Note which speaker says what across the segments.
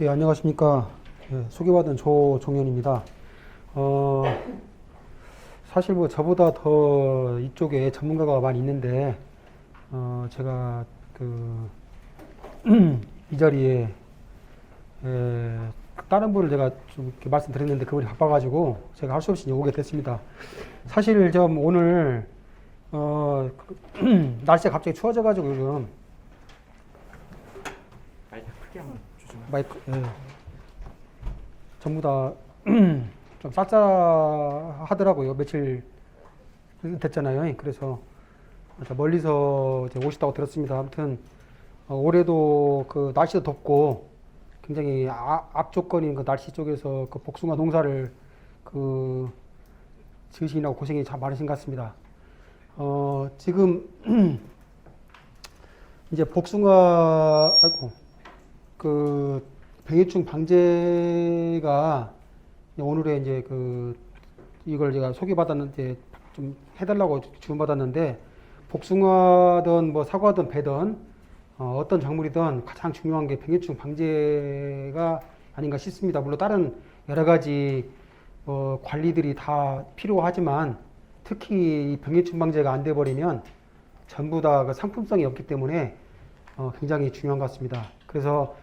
Speaker 1: 예, 안녕하십니까. 예, 소개받은 조종현입니다. 어, 사실 뭐 저보다 더 이쪽에 전문가가 많이 있는데, 제가 이 자리에, 다른 분을 제가 좀 이렇게 말씀드렸는데 그분이 바빠가지고 제가 할 수 없이 오게 됐습니다. 사실 좀 오늘, 날씨가 갑자기 추워져가지고 요즘
Speaker 2: 마이크 크게 한번 주시면.
Speaker 1: 마이크, 전부 다 좀 쌀쌀하더라고요. 며칠 됐잖아요. 그래서 멀리서 이제 오셨다고 들었습니다. 아무튼 올해도 그 날씨도 덥고 굉장히 악조건인 그 날씨 쪽에서 그 복숭아 농사를 지으시느라고 고생이 참 많으신 것 같습니다. 지금 이제 복숭아 그 병해충 방제가 오늘에 이제 이걸 제가 소개받았는데 좀 해달라고 주문받았는데, 복숭아든 뭐 사과든 배든 어떤 작물이든 가장 중요한 게 병해충 방제가 아닌가 싶습니다. 물론 다른 여러 가지 관리들이 다 필요하지만 특히 이 병해충 방제가 안 돼 버리면 전부 다 그 상품성이 없기 때문에 굉장히 중요한 것 같습니다. 그래서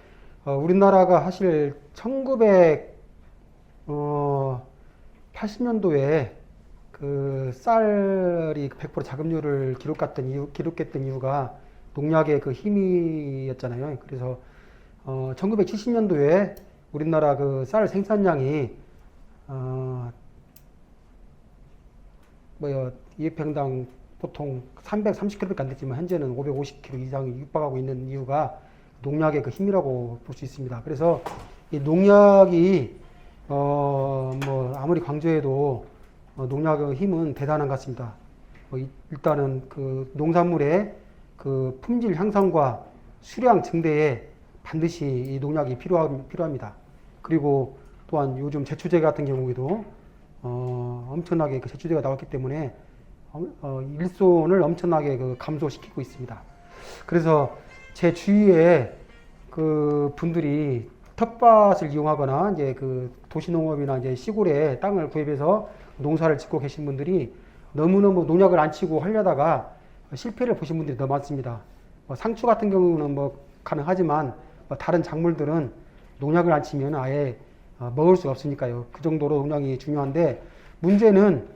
Speaker 1: 우리나라가 사실 1980년도에 그 쌀이 100% 자급률을 기록했던 이유가 농약의 그 힘이었잖아요. 그래서 1970년도에 우리나라 그 쌀 생산량이 200평당 보통 330kg밖에 안 됐지만 현재는 550kg 이상이 육박하고 있는 이유가 농약의 그 힘이라고 볼 수 있습니다. 그래서 이 농약이 뭐 아무리 강조해도 농약의 힘은 대단한 것 같습니다. 일단은 그 농산물의 그 품질 향상과 수량 증대에 반드시 이 농약이 필요합니다. 그리고 또한 요즘 제초제 같은 경우에도 엄청나게 그 제초제가 나왔기 때문에 일손을 엄청나게 그 감소시키고 있습니다. 그래서 제 주위에 그 분들이 텃밭을 이용하거나 이제 그 도시농업이나 이제 시골에 땅을 구입해서 농사를 짓고 계신 분들이 너무너무 농약을 안 치고 하려다가 실패를 보신 분들이 너무 많습니다. 상추 같은 경우는 뭐 가능하지만 다른 작물들은 농약을 안 치면 아예 먹을 수가 없으니까요. 그 정도로 농약이 중요한데, 문제는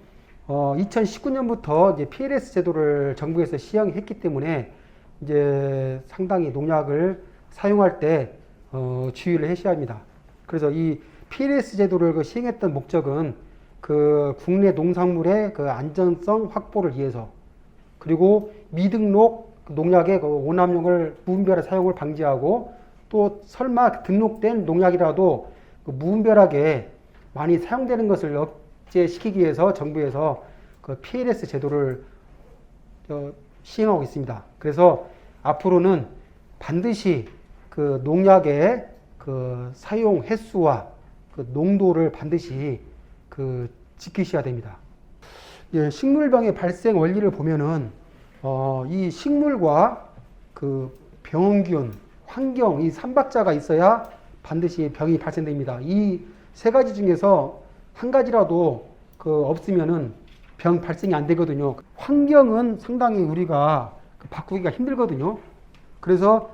Speaker 1: 2019년부터 이제 PLS 제도를 정부에서 시행했기 때문에 이제 상당히 농약을 사용할 때 주의를 하셔야 합니다. 그래서 이 PLS 제도를 그 시행했던 목적은 그 국내 농산물의 그 안전성 확보를 위해서, 그리고 미등록 농약의 그 오남용을 무분별한 사용을 방지하고, 또 설마 등록된 농약이라도 그 무분별하게 많이 사용되는 것을 억제시키기 위해서 정부에서 그 PLS 제도를 시행하고 있습니다. 그래서 앞으로는 반드시 그 농약의 그 사용 횟수와 그 농도를 반드시 그 지키셔야 됩니다. 예, 식물병의 발생 원리를 보면은 이 식물과 그 병원균, 환경, 이 삼박자가 있어야 반드시 병이 발생됩니다. 이 세 가지 중에서 한 가지라도 그 없으면은 병 발생이 안 되거든요. 환경은 상당히 우리가 바꾸기가 힘들거든요. 그래서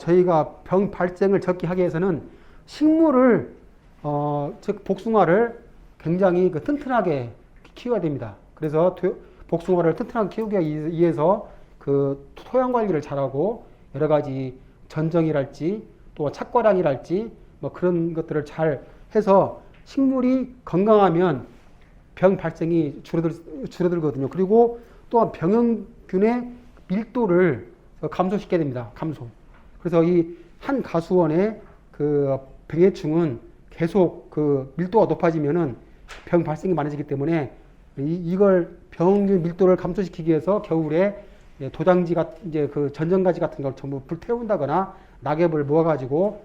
Speaker 1: 저희가 병 발생을 적게 하기 위해서는 식물을 즉 복숭아를 굉장히 그 튼튼하게 키워야 됩니다. 그래서 복숭아를 튼튼하게 키우기 위해서 그 토양 관리를 잘하고 여러 가지 전정이랄지 또 착과량이랄지 뭐 그런 것들을 잘 해서 식물이 건강하면 병 발생이 줄어들거든요. 그리고 또한 병원균의 밀도를 감소시켜야 됩니다. 감소. 그래서 이 한 가수원의 그 병해충은 계속 그 밀도가 높아지면은 병 발생이 많아지기 때문에 이걸 병원균 밀도를 감소시키기 위해서 겨울에 도장지 이제 그 전정가지 같은 걸 전부 불태운다거나 낙엽을 모아가지고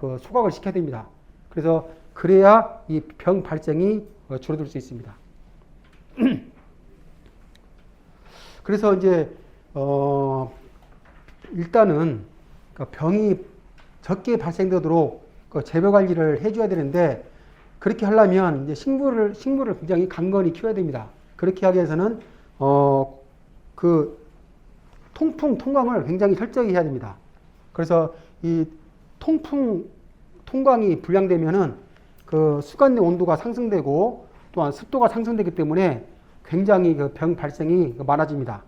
Speaker 1: 그 소각을 시켜야 됩니다. 그래서 그래야 이 병 발생이 줄어들 수 있습니다. 그래서 이제 일단은 병이 적게 발생되도록 그 재배 관리를 해줘야 되는데 그렇게 하려면 이제 식물을 굉장히 강건히 키워야 됩니다. 그렇게 하기 위해서는 그 통광을 굉장히 철저히 해야 됩니다. 그래서 이 통광이 불량되면은 그 수간 내 온도가 상승되고 또한 습도가 상승되기 때문에 굉장히 그 병 발생이 많아집니다.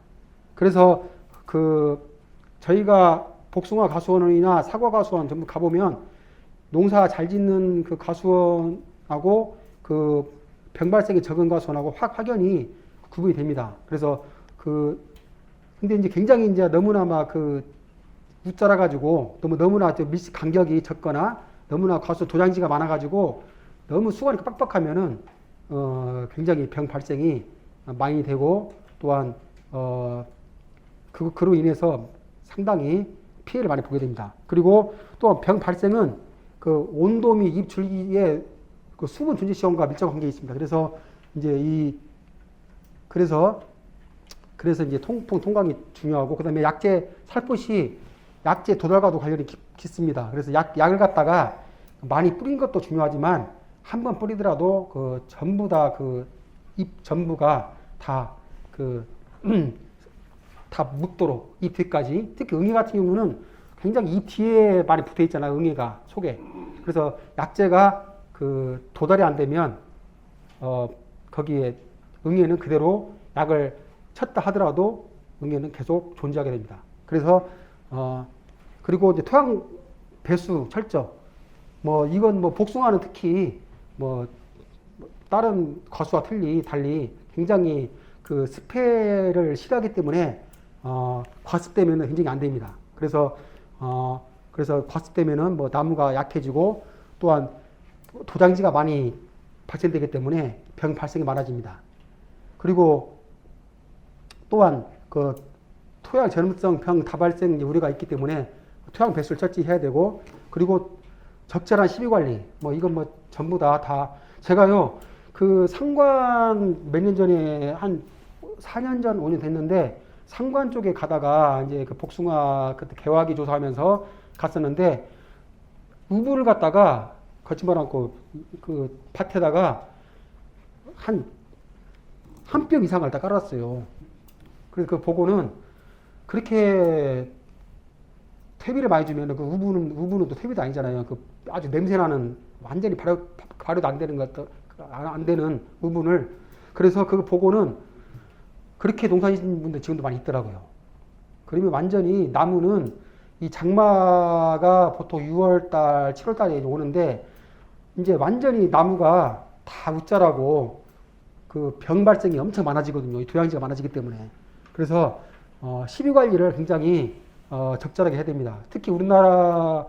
Speaker 1: 그래서 그 저희가 복숭아 가수원이나 사과 가수원 전부 가보면 농사 잘 짓는 그 가수원하고 그 병 발생이 적은 가수원하고 확연히 구분이 됩니다. 그래서 근데 이제 굉장히 이제 너무나 막 웃자라 가지고 너무나 밀집 간격이 적거나 너무나 가수 도장지가 많아 가지고 너무 수관이 빡빡하면은 굉장히 병 발생이 많이 되고 또한 그로 인해서 상당히 피해를 많이 보게 됩니다. 그리고 또 병 발생은 그 온도 및 잎 줄기의 그 수분 존재 시험과 밀접 관계가 있습니다. 그래서 이제 그래서 이제 통광이 중요하고 그다음에 약재 살포시 약재 도달과도 관련이 깊습니다. 그래서 약을 갖다가 많이 뿌린 것도 중요하지만 한 번 뿌리더라도 그 전부 다 그 잎 전부가 다 다 묻도록 잎 뒤까지 특히 응애 같은 경우는 굉장히 잎 뒤에 많이 붙어 있잖아요. 응애가 속에. 그래서 약재가 그 도달이 안 되면 거기에 응애는 그대로 약을 쳤다 하더라도 응애는 계속 존재하게 됩니다. 그래서 그리고 이제 토양 배수 철저 이건 복숭아는 특히 다른 과수와 달리 굉장히 그 습해를 싫어하기 때문에 과습되면은 굉장히 안 됩니다. 그래서 과습되면은 나무가 약해지고 또한 도장지가 많이 발생되기 때문에 병 발생이 많아집니다. 그리고 또한 그 토양 전염성 병 다발생 우려가 있기 때문에 토양 배수를 철저히 해야 되고 그리고 적절한 시비 관리 이건 전부 다 제가요 그 상관 몇 년 전에 한 4년 전 5년 됐는데 상관 쪽에 가다가 이제 그 복숭아 그때 개화기 조사하면서 갔었는데 우부를 갖다가 거짓말 않고 그 밭에다가 한 뼘 이상을 다 깔았어요. 그래서 그 보고는 그렇게 퇴비를 많이 주면 그 우부는 또 퇴비도 아니잖아요. 그 아주 냄새나는 완전히 발효도 안 되는 것도 안 되는 우분을 그래서 그거 보고는 그렇게 농사 짓는 분들 지금도 많이 있더라고요. 그러면 완전히 나무는 이 장마가 보통 6월달, 7월달에 오는데 이제 완전히 나무가 다 웃자라고 그 병 발생이 엄청 많아지거든요. 이 도양지가 많아지기 때문에. 그래서 시비 관리를 굉장히 적절하게 해야 됩니다. 특히 우리나라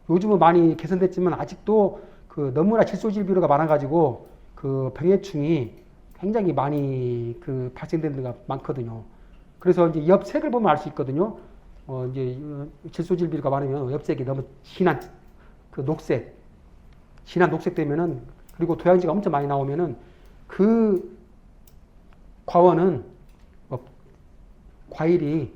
Speaker 1: 요즘은 많이 개선됐지만 아직도 그 너무나 질소질비료가 많아가지고 그 병해충이 굉장히 많이 그 발생되는 데가 많거든요. 그래서 이제 엽색을 보면 알 수 있거든요. 이제 질소질비료가 많으면 엽색이 너무 진한 그 진한 녹색 되면은 그리고 도양지가 엄청 많이 나오면은 그 과원은 과일이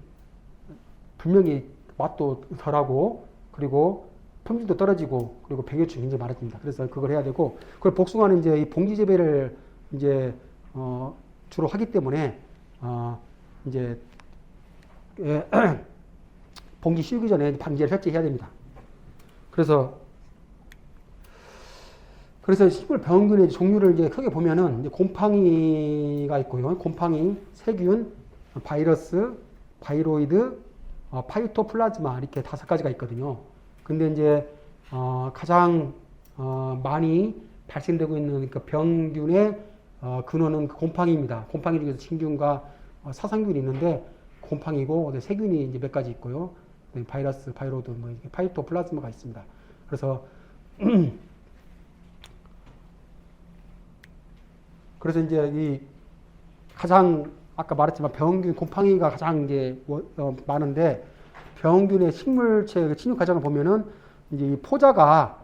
Speaker 1: 분명히 맛도 덜하고 그리고 품질도 떨어지고 그리고 병해충이 굉장히 많아집니다. 그래서 그걸 해야 되고 그걸 복숭아는 이제 이 봉지 재배를 이제 주로 하기 때문에 이제 봉지 씌우기 전에 방제를 철저히 해야 됩니다. 그래서 식물 병균의 종류를 이제 크게 보면은 이제 곰팡이가 있고요. 곰팡이, 세균, 바이러스, 바이로이드, 파이토플라즈마 이렇게 5가지가 있거든요. 근데 이제 가장 많이 발생되고 있는 그 병균의 근원은 곰팡이입니다. 곰팡이 중에서 진균과 사상균이 있는데 곰팡이고 세균이 이제 몇 가지 있고요. 바이러스, 바이로드, 파이토플라즈마가 있습니다. 그래서 이제 이 가장 아까 말했지만 병균, 곰팡이가 가장 이제 많은데 병균의 식물체 침입 과정을 보면은 이제 이 포자가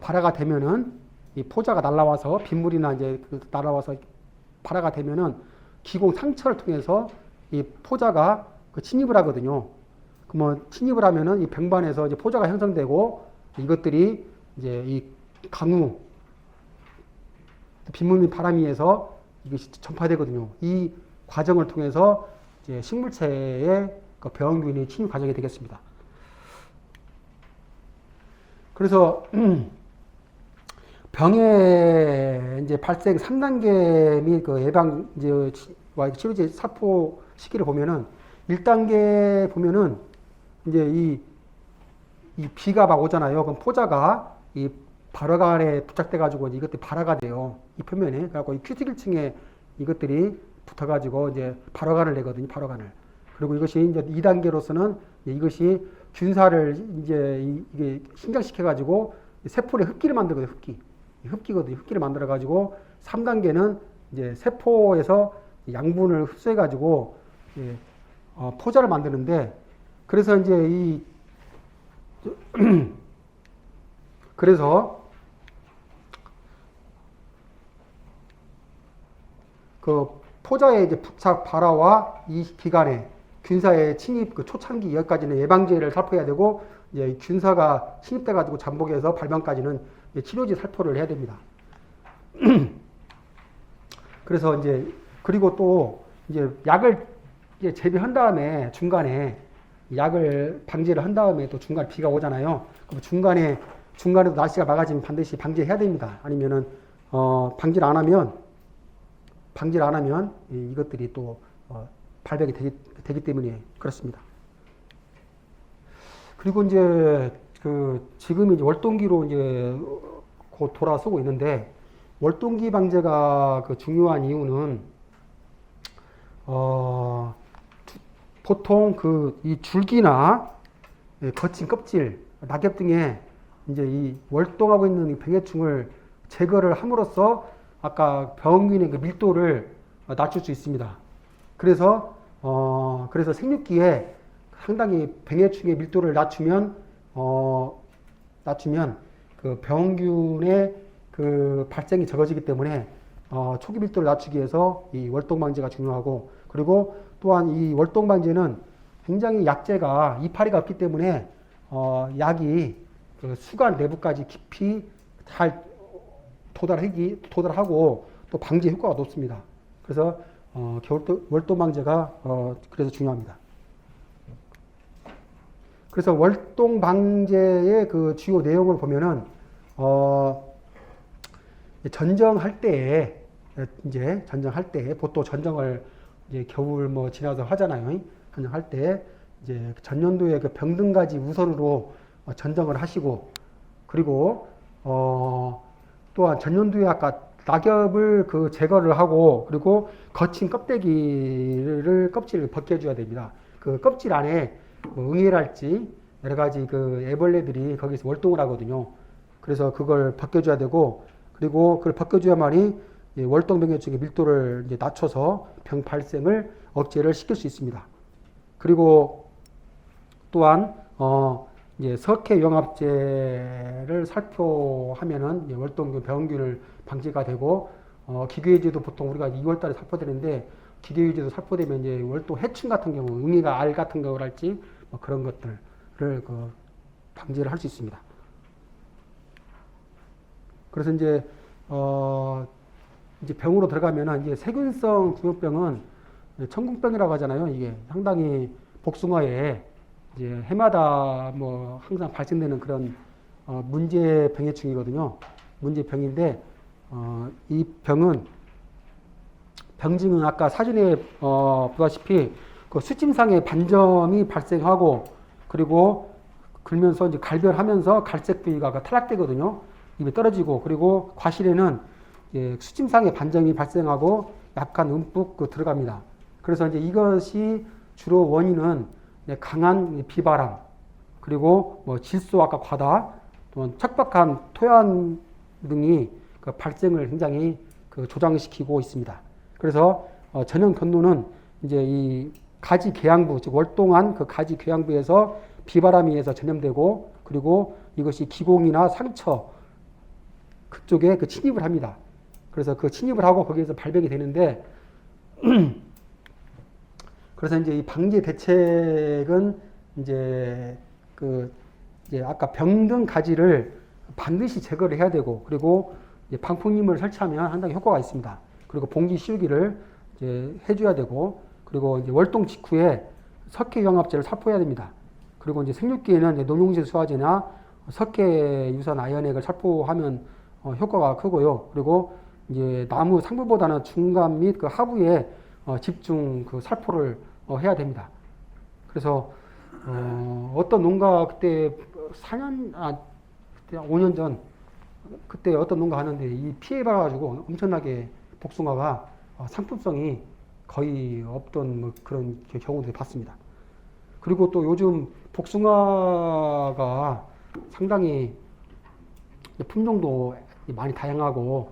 Speaker 1: 발화가 되면은 이 포자가 날라와서 빗물이나 이제 날아와서 발화가 되면은 기공 상처를 통해서 이 포자가 침입을 하거든요. 그러면 침입을 하면은 이 병반에서 이제 포자가 형성되고 이것들이 이제 이 강우, 빗물 및 바람 위에서 이것이 전파되거든요. 이 과정을 통해서 이제 식물체에 그 병원균이 침입 과정이 되겠습니다. 그래서 병의 이제 발생 3단계 및 그 예방 이제 치료제 살포 시기를 보면은 1단계 보면은 이제 이 비가 막 오잖아요. 그럼 포자가 이 발화관에 부착돼 가지고 이것들이 발화가 돼요. 이 표면에. 그래갖고 이 큐티클층에 이것들이 붙어가지고 이제 발화관을 내거든요. 발화관을. 그리고 이것이 이제 2단계로서는 이것이 균사를 이제 이게 신장시켜가지고 세포의 흡기를 만들거든요. 흡기거든요. 흡기를 만들어가지고 3단계는 이제 세포에서 양분을 흡수해가지고 포자를 만드는데 그래서 이제 그래서 그 포자의 이제 부착 발화와 이 기간에 균사의 침입 그 초창기 여기까지는 예방제를 살포해야 되고 이제 균사가 침입돼 가지고 잠복해서 발병까지는 치료제 살포를 해야 됩니다. 그래서 이제 그리고 또 이제 약을 이제 재배한 다음에 중간에 약을 방제를 한 다음에 또 중간에 비가 오잖아요. 그럼 중간에도 날씨가 막아지면 반드시 방제해야 됩니다. 아니면은 방제를 안 하면 이것들이 또 발병이 되기 때문에 그렇습니다. 그리고 이제 지금 이제 월동기로 이제 곧 돌아서고 있는데 월동기 방제가 중요한 이유는 보통 이 줄기나 거친 껍질, 낙엽 등에 이제 이 월동하고 있는 이 병해충을 제거를 함으로써 아까 병균의 그 밀도를 낮출 수 있습니다. 그래서 생육기에 상당히 병해충의 밀도를 낮추면 그 병균의 그 발생이 적어지기 때문에 초기 밀도를 낮추기 위해서 이 월동 방제가 중요하고 그리고 또한 이 월동 방제는 굉장히 약재가 이파리가 없기 때문에 약이 그 수관 내부까지 깊이 잘 도달하고 또 방제 효과가 높습니다. 그래서 월동 방제가 그래서 중요합니다. 그래서 월동 방제의 그 주요 내용을 보면은 전정할 때 보통 전정을 이제 겨울 뭐 지나서 하잖아요. 전정할 때 이제 전년도에 그 병등가지 우선으로 전정을 하시고 그리고 또한 전년도에 아까 낙엽을 그 제거를 하고 그리고 거친 껍질을 벗겨줘야 됩니다. 그 껍질 안에 뭐 응애랄지 여러 가지 그 애벌레들이 거기서 월동을 하거든요. 그래서 그걸 벗겨줘야 되고 그리고 그걸 벗겨줘야만이 월동 병해충의 밀도를 이제 낮춰서 병 발생을 억제를 시킬 수 있습니다. 그리고 또한 이제 석회 용합제를 살포하면은 월동 병균을 방지가 되고 기교유제도 보통 우리가 2월달에 살포되는데 기교유제도 살포되면 이제 월동 해충 같은 경우 응애가 알 같은 경우랄지 뭐 그런 것들을 그 방지를 할 수 있습니다. 그래서 이제 병으로 들어가면은 이제 세균성 구역병은 천궁병이라고 하잖아요. 이게 상당히 복숭아에 이제 해마다 뭐 항상 발생되는 그런 문제 병해충이거든요. 문제 병인데 이 병은 병증은 아까 사진에 보다시피 그 수침상에 반점이 발생하고 그리고 그러면서 이제 갈별하면서 갈색 부위가 탈락되거든요. 입에 떨어지고 그리고 과실에는 수침상에 반점이 발생하고 약간 움푹 들어갑니다. 그래서 이제 이것이 주로 원인은 강한 비바람 그리고 뭐 질소 아까 과다 또 척박한 토양 등이 그 발생을 굉장히 그 조장시키고 있습니다. 그래서 전형 경로는 이제 이 가지 궤양부 즉 월동한 그 가지 궤양부에서 비바람이 해서 전염되고 그리고 이것이 기공이나 상처 그쪽에 그 침입을 합니다. 그래서 그 침입을 하고 거기에서 발병이 되는데 그래서 이제 이 방제 대책은 이제 그 이제 아까 병든 가지를 반드시 제거를 해야 되고, 그리고 이제 방풍림을 설치하면 상당히 효과가 있습니다. 그리고 봉지 씌우기를 이제 해줘야 되고, 그리고 이제 월동 직후에 석회융합제를 살포해야 됩니다. 그리고 이제 생육기에는 이제 농용질 수화제나 석회 유산 아연액을 살포하면 효과가 크고요. 그리고 이제 나무 상부보다는 중간 및 그 하부에 집중 그 살포를 해야 됩니다. 그래서 어떤 농가 그때 5년 전 그때 어떤 농가 하는데 이 피해 봐가지고 엄청나게 복숭아가 상품성이 거의 없던 뭐 그런 경우들을 봤습니다. 그리고 또 요즘 복숭아가 상당히 품종도 많이 다양하고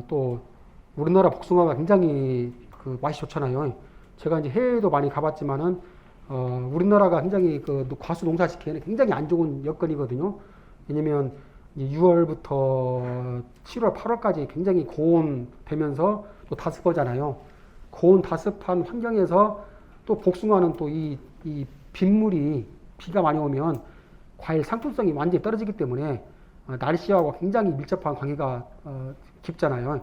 Speaker 1: 또 우리나라 복숭아가 굉장히 그 맛이 좋잖아요. 제가 이제 해외에도 많이 가봤지만은 우리나라가 굉장히 그 과수 농사짓기에는 굉장히 안 좋은 여건이거든요. 왜냐면 6월부터 7월, 8월까지 굉장히 고온되면서 또 다습하잖아요. 고온 다습한 환경에서 또 복숭아는 또 이 빗물이 비가 많이 오면 과일 상품성이 완전히 떨어지기 때문에 날씨하고 굉장히 밀접한 관계가 깊잖아요.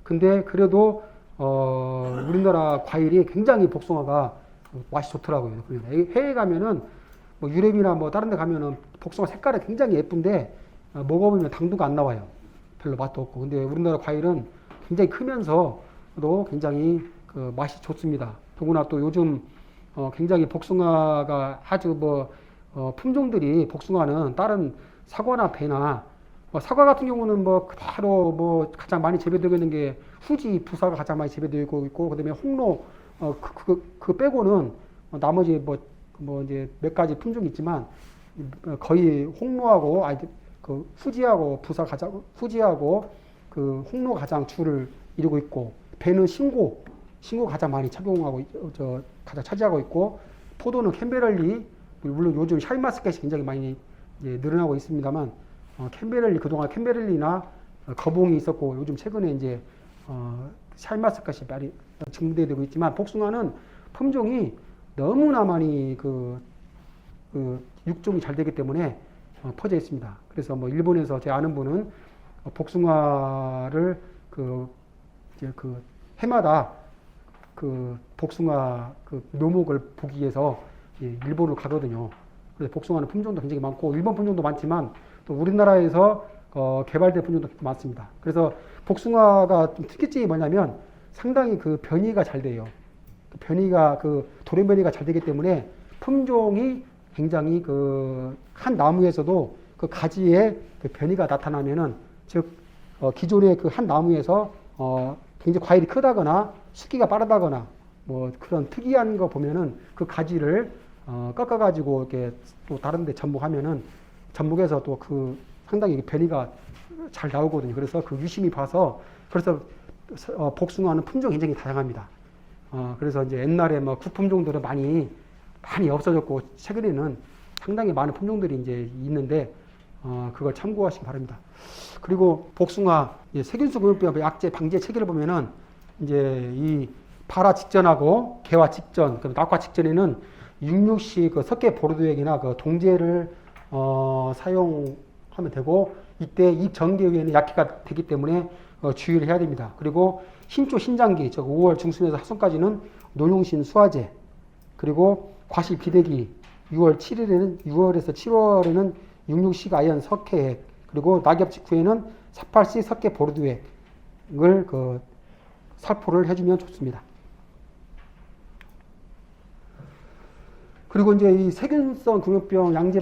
Speaker 1: 근데 그래도 우리나라 과일이 굉장히 복숭아가 맛이 좋더라고요. 해외 가면은 뭐 유럽이나 뭐 다른 데 가면은 복숭아 색깔이 굉장히 예쁜데 먹어보면 당도가 안 나와요. 별로 맛도 없고. 근데 우리나라 과일은 굉장히 크면서도 굉장히 그 맛이 좋습니다. 더구나 또 요즘 굉장히 복숭아가 아주 품종들이 복숭아는 다른 사과나 배나 사과 같은 경우는 바로 가장 많이 재배되고 있는 게 후지 부사가 가장 많이 재배되고 있고, 그다음에 홍로 그 빼고는 나머지 이제 몇 가지 품종이 있지만 거의 홍로하고 그 후지하고 후지하고 그 홍로 가장 주를 이루고 있고, 배는 신고 가장 많이 착용하고 가장 차지하고 있고, 포도는 캔베럴리, 물론 요즘 샤인마스켓이 굉장히 많이 이제 늘어나고 있습니다만 캔베럴리, 그동안 캔베럴리나 거봉이 있었고 요즘 최근에 이제 샤인마스켓이 많이 증대되고 있지만, 복숭아는 품종이 너무나 많이 그 육종이 잘 되기 때문에 퍼져 있습니다. 그래서 일본에서 제 아는 분은 복숭아를 이제 해마다 복숭아 묘목을 보기 위해서 일본을 가거든요. 그래서 복숭아는 품종도 굉장히 많고 일본 품종도 많지만 또 우리나라에서 개발된 품종도 많습니다. 그래서 복숭아가 좀 특이점이 뭐냐면 상당히 그 변이가 잘 돼요. 변이가 돌연 변이가 잘 되기 때문에 품종이 굉장히 한 나무에서도 그 가지에 그 변이가 나타나면은, 즉 기존의 그 한 나무에서 굉장히 과일이 크다거나 숙기가 빠르다거나 그런 특이한 거 보면은 그 가지를 꺾어가지고 이렇게 또 다른데 접목하면은 접목해서 또 상당히 변이가 잘 나오거든요. 그래서 유심히 봐서, 그래서 복숭아는 품종이 굉장히 다양합니다. 그래서 이제 옛날에 구품종들은 많이 없어졌고 최근에는 상당히 많은 품종들이 이제 있는데 그걸 참고하시기 바랍니다. 그리고 복숭아 세균수 공유병 약제 방제 체계를 보면은 이제 이 발화 직전하고 개화 직전, 그럼 낙화 직전에는 66시 그 석계 보르도액이나 그 동제를 사용하면 되고, 이때 잎 전개에는 약해가 되기 때문에 주의를 해야 됩니다. 그리고 신초 신장기, 즉 5월 중순에서 하순까지는 농용신 수화제, 그리고 과실 비대기 6월에서 7월에는 66시 아연 석회액, 그리고 낙엽 직후에는 48시 석계 보르도액을 살포를 해주면 좋습니다. 그리고 이제 이 세균성 금요병 약제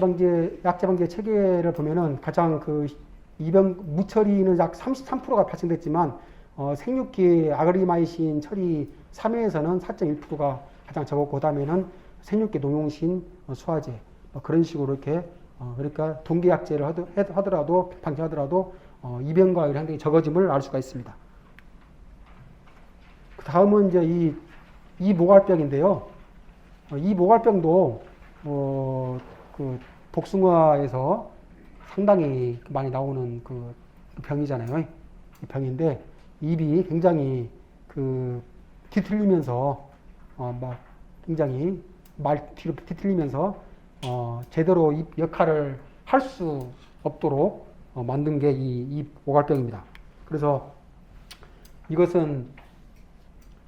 Speaker 1: 방제 체계를 보면은 가장 무처리는 약 33%가 발생됐지만 생육기 아그리마이신 처리 3회에서는 4.1%가 가장 적었고, 그다음에는 생육기 농용신 수화제 그런 식으로 이렇게 그러니까 동기약제를 하더라도 방제하더라도 이병과율이 상당히 적어짐을 알 수가 있습니다. 그 다음은 이제 이 모갈병인데요. 이 모갈병도 복숭아에서 상당히 많이 나오는 그 병이잖아요. 이 병인데 잎이 굉장히 뒤틀리면서 굉장히 뒤로 뒤틀리면서 제대로 이 역할을 할 수 없도록 만든 게 이 오갈병입니다. 그래서 이것은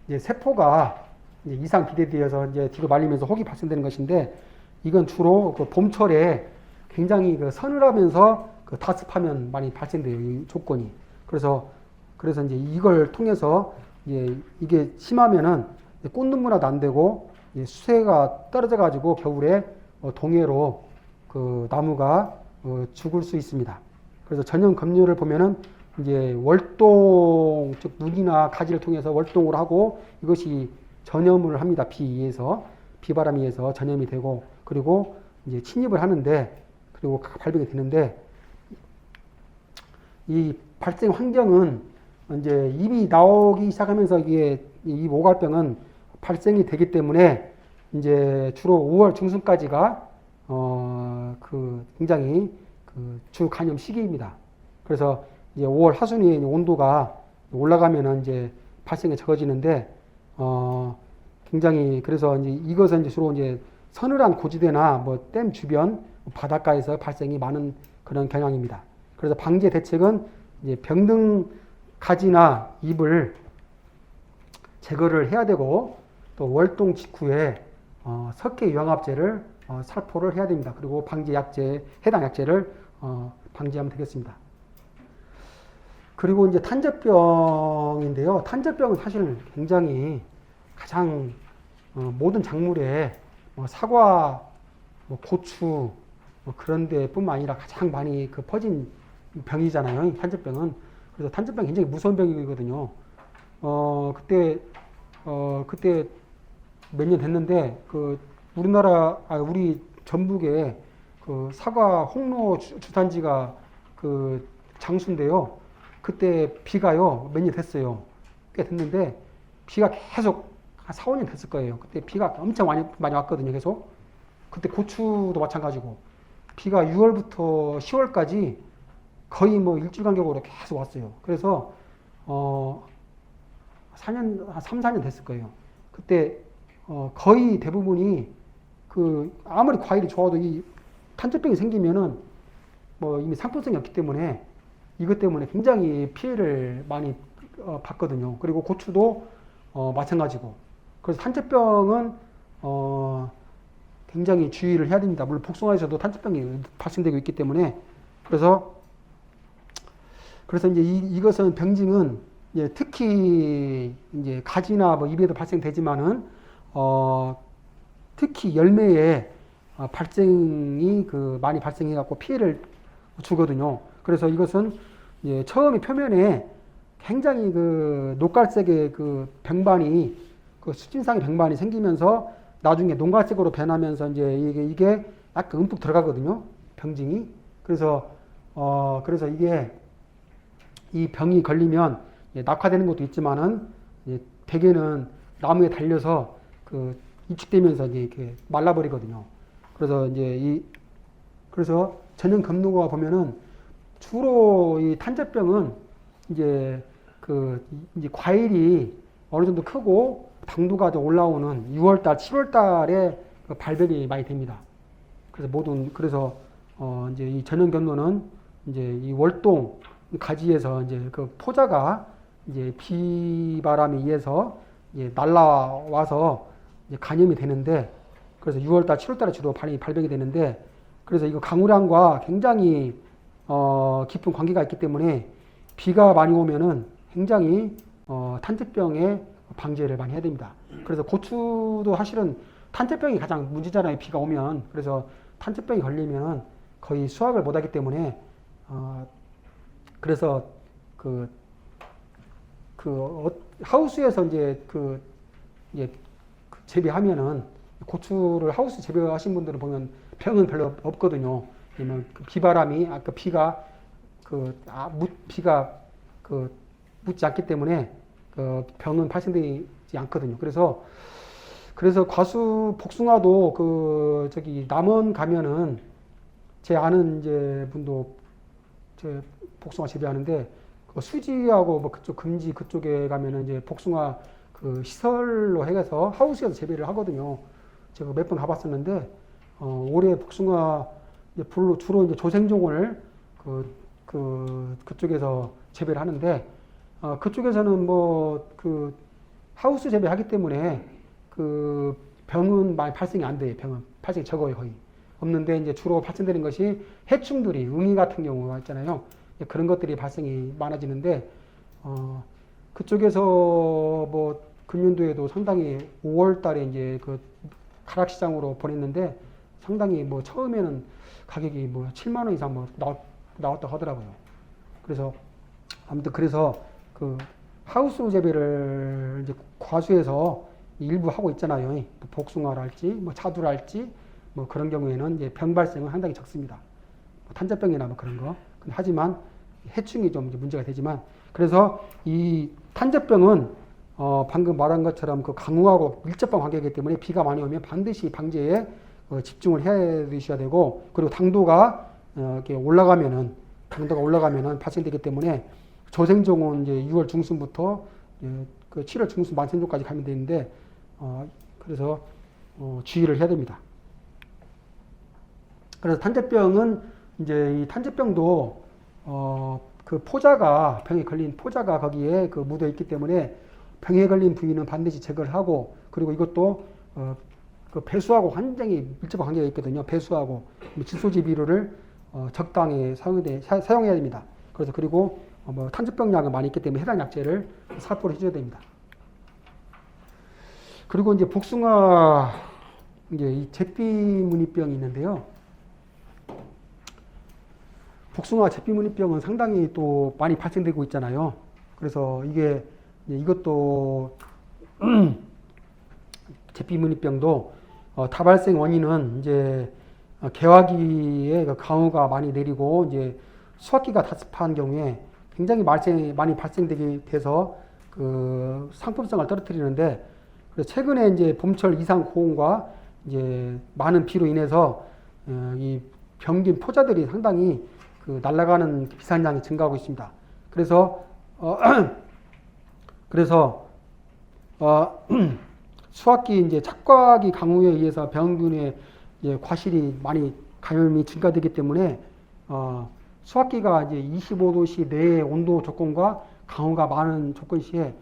Speaker 1: 이제 세포가 이제 이상 비대되어서 이제 뒤로 말리면서 혹이 발생되는 것인데, 이건 주로 그 봄철에 굉장히 그 서늘하면서 그 다습하면 많이 발생돼요, 이 조건이. 그래서 이제 이걸 통해서 이제 이게 심하면은 꽃눈무라도 안 되고 수세가 떨어져 가지고 겨울에 동해로 그 나무가 죽을 수 있습니다. 그래서 전형 검류를 보면은 이제 월동, 즉 눈이나 가지를 통해서 월동을 하고 이것이 전염을 합니다. 비바람에 의해서 전염이 되고, 그리고 이제 침입을 하는데, 그리고 발병이 되는데, 이 발생 환경은 이제 잎이 나오기 시작하면서 이게 이 오갈병은 발생이 되기 때문에 이제 주로 5월 중순까지가 굉장히 주 간염 시기입니다. 그래서 이제 5월 하순에 온도가 올라가면은 이제 발생이 적어지는데, 굉장히, 그래서 이제 이것은 이제 주로 이제 서늘한 고지대나 뭐 댐 주변 바닷가에서 발생이 많은 그런 경향입니다. 그래서 방제 대책은 이제 병등 가지나 잎을 제거를 해야 되고, 또 월동 직후에 석회 유황합제를 살포를 해야 됩니다. 그리고 해당 약제를 방지하면 되겠습니다. 그리고 이제 탄저병인데요. 탄저병은 사실 굉장히 가장 모든 작물에 사과, 고추 그런 데뿐만 아니라 가장 많이 퍼진 병이잖아요, 탄저병은. 그래서 탄저병이 굉장히 무서운 병이거든요. 그때 몇 년 됐는데 우리 전북에 그 사과 홍로 주산지가 그 장수인데요. 그때 비가요 몇 년 됐어요. 꽤 됐는데 비가 계속 한 4, 5년 됐을 거예요. 그때 비가 엄청 많이 왔거든요, 계속. 그때 고추도 마찬가지고 비가 6월부터 10월까지 거의 뭐 일주일 간격으로 계속 왔어요. 그래서 3, 4년 됐을 거예요. 그때 거의 대부분이 아무리 과일이 좋아도 이 탄저병이 생기면은 뭐 이미 상품성이 없기 때문에 이것 때문에 굉장히 피해를 많이 받거든요. 그리고 고추도 마찬가지고. 그래서 탄저병은 굉장히 주의를 해야 됩니다. 물론 복숭아에서도 탄저병이 발생되고 있기 때문에. 그래서 이제 이것은 병증은 이제 특히 이제 가지나 뭐 잎에도 발생되지만은 특히 열매에 발생이 많이 발생해 갖고 피해를 주거든요. 그래서 이것은 처음에 표면에 굉장히 녹갈색의 병반이 수진상의 병반이 생기면서 나중에 농갈색으로 변하면서 이제 이게 약간 움푹 들어가거든요, 병증이. 그래서 이게 이 병이 걸리면 낙화되는 것도 있지만은 대개는 나무에 달려서 이축되면서 이렇게 말라버리거든요. 그래서 그래서 전형 검노가 보면은 주로 이 탄저병은 이제 과일이 어느 정도 크고 당도가 좀 올라오는 6월달, 7월달에 발병이 많이 됩니다. 그래서 이제 이 전형 검노는 이제 이 월동 가지에서 이제 포자가 이제 비바람에 의해서 이제 날라와서 이제 간염이 되는데, 그래서 6월달, 7월달에 주로 발병이 되는데, 그래서 이거 강우량과 굉장히 깊은 관계가 있기 때문에 비가 많이 오면은 굉장히 탄저병의 방제를 많이 해야 됩니다. 그래서 고추도 사실은 탄저병이 가장 문제잖아요, 비가 오면. 그래서 탄저병이 걸리면 거의 수확을 못하기 때문에 그래서 하우스에서 이제 재배하면은 고추를 하우스 재배하신 분들은 보면 병은 별로 없거든요. 왜냐면 비바람이 아까 비가 묻지 않기 때문에 병은 발생되지 않거든요. 그래서 과수 복숭아도 남원 가면은 제 아는 이제 분도 제 복숭아 재배하는데 수지하고 뭐 그쪽 금지 그쪽에 가면은 이제 복숭아 시설로 해서 하우스에서 재배를 하거든요. 제가 몇 번 가봤었는데 올해 복숭아 이제 주로 이제 조생종을 그쪽에서 재배를 하는데 그쪽에서는 뭐 그 하우스 재배하기 때문에 그 병은 많이 발생이 안 돼요. 병은 발생이 적어요, 거의 없는데 이제 주로 발생되는 것이 해충들이 응이 같은 경우가 있잖아요. 그런 것들이 발생이 많아지는데 그쪽에서 뭐 금년도에도 상당히 5월 달에 이제 그 가락시장으로 보냈는데 상당히 뭐 처음에는 가격이 뭐 7만 원 이상 뭐 나왔다 하더라고요. 그래서 아무튼 그래서 그 하우스 재배를 이제 과수에서 일부 하고 있잖아요. 뭐 복숭아랄지 뭐 자두랄지 뭐 그런 경우에는 이제 병 발생은 상당히 적습니다. 뭐 탄저병이나 뭐 그런 거. 하지만 해충이 좀 이제 문제가 되지만 그래서 이 탄저병은 방금 말한 것처럼 그 강우하고 밀접한 관계이기 때문에 비가 많이 오면 반드시 방제에 집중을 해야 되셔야 되고 그리고 당도가 이렇게 당도가 올라가면은 발생되기 때문에 조생종은 이제 6월 중순부터 그 7월 중순 만생종까지 가면 되는데 그래서 주의를 해야 됩니다. 그래서 탄저병은 이제 이 탄저병도 그 병에 걸린 포자가 거기에 그 묻어 있기 때문에 병에 걸린 부위는 반드시 제거를 하고 그리고 이것도 그 배수하고 굉장히 밀접한 관계가 있거든요. 배수하고 질소지 비료를 적당히 사용해야 됩니다. 그래서 그리고 뭐 탄저병약은 많이 있기 때문에 해당 약제를 살포를 해줘야 됩니다. 그리고 이제 복숭아 이제 이 잿비무늬병이 있는데요. 복숭아 잿비무늬병은 상당히 또 많이 발생되고 있잖아요. 그래서 이것도 잿비무늬병도 다발생 원인은 이제 개화기에 그 강우가 많이 내리고 이제 수확기가 다습한 경우에 굉장히 많이 발생되게 돼서 그 상품성을 떨어뜨리는데 그래서 최근에 이제 봄철 이상 고온과 이제 많은 비로 인해서 이 병균 포자들이 상당히 그 날아가는 비산량이 증가하고 있습니다. 그래서 수확기 이제 착과기 강우에 의해서 병균의 과실이 많이 감염이 증가되기 때문에 수확기가 이제 25도씨 내의 온도 조건과 강우가 많은 조건 시에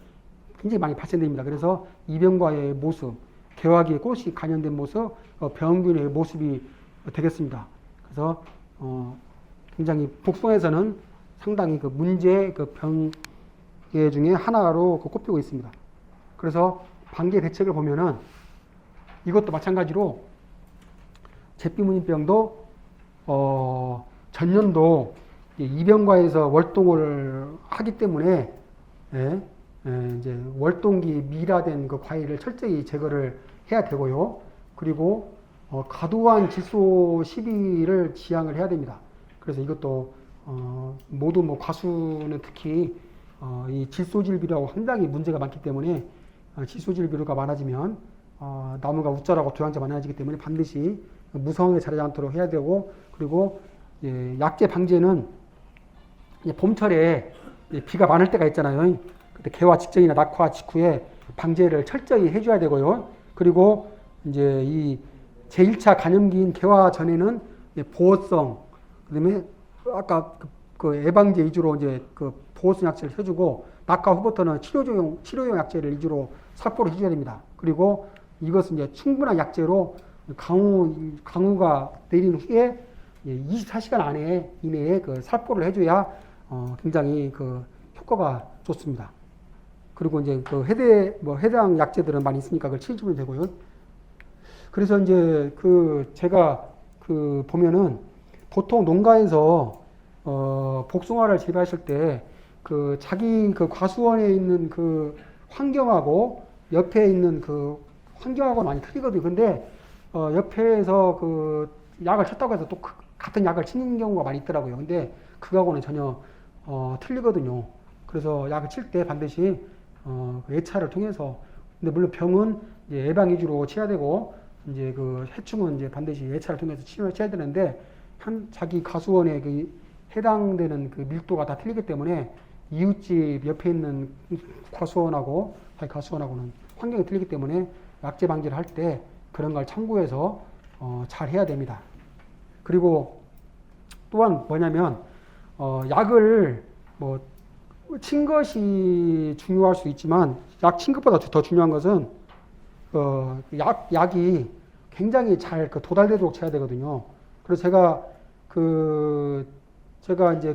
Speaker 1: 굉장히 많이 발생됩니다. 그래서 이병과의 모습, 개화기의 꽃이 간연된 모습, 병균의 모습이 되겠습니다. 그래서 굉장히 복숭아에서는 상당히 그 문제의 그 병계 중에 하나로 꼽히고 있습니다. 그래서 방제 대책을 보면은 이것도 마찬가지로 잿비무늬병도 전년도 이병과에서 월동을 하기 때문에 이제 월동기 미라된 그 과일을 철저히 제거를 해야 되고요. 그리고 과도한 질소 시비를 지양을 해야 됩니다. 그래서 이것도 모두 뭐 과수는 특히 이 질소질 비료하고 상당히 문제가 많기 때문에 질소질 비료가 많아지면 나무가 웃자라고 조향제 많아지기 때문에 반드시 무성하게 자라지 않도록 해야 되고 그리고 약제 방제는 봄철에 비가 많을 때가 있잖아요. 그때 개화 직전이나 낙화 직후에 방제를 철저히 해줘야 되고요. 그리고 이제 이 제1차 간염기인 개화 전에는 보호성, 그다음에 아까 그 예방제 위주로 이제 그 보호성 약제를 해주고 낙화 후부터는 치료용 약제를 위주로 살포를 해줘야 됩니다. 그리고 이것은 이제 충분한 약제로 강우가 내린 후에 24시간 이내에 그 살포를 해줘야 굉장히 그 효과가 좋습니다. 그리고 이제 그 해당 약제들은 많이 있으니까 그걸 치워주면 되고요. 그래서 이제 제가 보면은 보통 농가에서 복숭아를 재배하실 때 자기 과수원에 있는 그 환경하고 옆에 있는 그 환경하고는 많이 틀리거든요. 근데 옆에서 그 약을 쳤다고 해서 또 같은 약을 치는 경우가 많이 있더라고요. 근데 그거하고는 전혀 틀리거든요. 그래서 약을 칠 때 반드시 예차를 통해서, 근데 물론 병은 이제 예방 위주로 치야 되고 이제 그 해충은 이제 반드시 예차를 통해서 치료를 해야 되는데 자기 과수원에 해당되는 그 밀도가 다 틀리기 때문에 이웃집 옆에 있는 과수원하고 자기 과수원하고는 환경이 틀리기 때문에 약제 방제를 할 때 그런 걸 참고해서 잘 해야 됩니다. 그리고 또한 뭐냐면 약을 뭐 친 것이 중요할 수 있지만 약 친 것보다 더 중요한 것은 약이 굉장히 잘 도달되도록 쳐야 되거든요. 그래서 제가 이제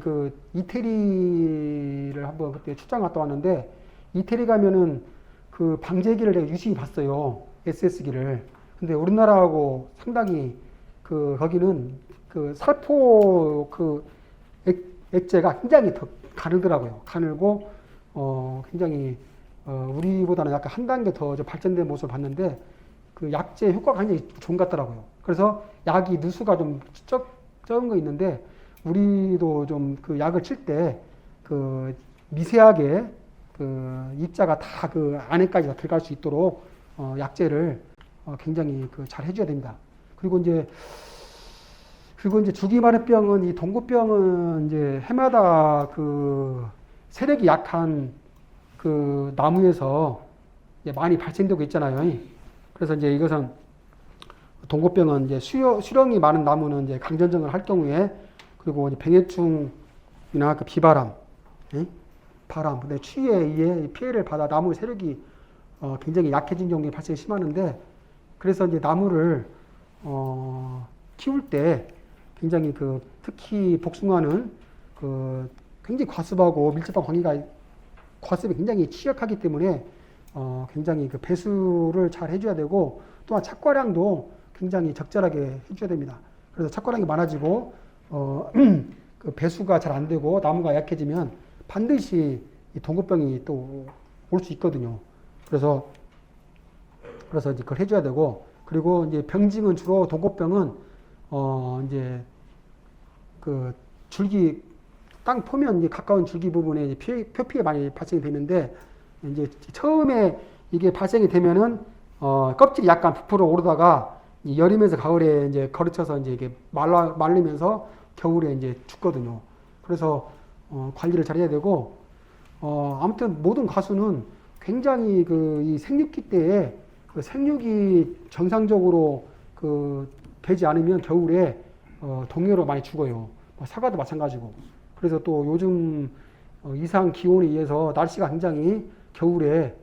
Speaker 1: 이태리를 한번 그때 출장 갔다 왔는데 이태리 가면은 그 방제기를 내가 유심히 봤어요. SS기를. 근데 우리나라하고 상당히 거기는 살포 액제가 굉장히 더 가늘더라고요. 가늘고 굉장히 우리보다는 약간 한 단계 더 발전된 모습을 봤는데 그 약제 효과가 굉장히 좋은 것 같더라고요. 그래서 약이 누수가 좀 적은 거 있는데 우리도 좀 그 약을 칠 때 미세하게 입자가 다 안에까지 다 들어갈 수 있도록 약제를 굉장히 잘 해줘야 됩니다. 그리고 이제 주기만회병은 이 동고병은 이제 해마다 세력이 약한 나무에서 많이 발생되고 있잖아요. 그래서 이제 이것은 동고병은 이제 수령이 많은 나무는 이제 강전정을 할 경우에 그리고 이제 병해충이나 비바람, 바람, 근데 추위에 의해 피해를 받아 나무 세력이 굉장히 약해진 경우에 발생이 심하는데 그래서 이제 나무를 키울 때 굉장히 특히 복숭아는 굉장히 과습하고 밀접한 과습에 굉장히 취약하기 때문에 굉장히 배수를 잘 해줘야 되고 또한 착과량도 굉장히 적절하게 해줘야 됩니다. 그래서 착과량이 많아지고 배수가 잘 안 되고 나무가 약해지면 반드시 이 동고병이 또 올 수 있거든요. 그래서 이제 그걸 해줘야 되고 그리고 이제 병증은 주로 동고병은 이제 줄기 땅 표면 이제 가까운 줄기 부분에 이제 표피가 많이 발생이 되는데 이제 처음에 이게 발생이 되면은 껍질이 약간 부풀어 오르다가 여름에서 가을에 이제 거르쳐서 이제 이게 말리면서 겨울에 이제 죽거든요. 그래서 관리를 잘 해야 되고 아무튼 모든 과수는 굉장히 이 생육기 때에 생육이 정상적으로 되지 않으면 겨울에 동해로 많이 죽어요. 사과도 마찬가지고. 그래서 또 요즘 이상 기온에 의해서 날씨가 굉장히 겨울에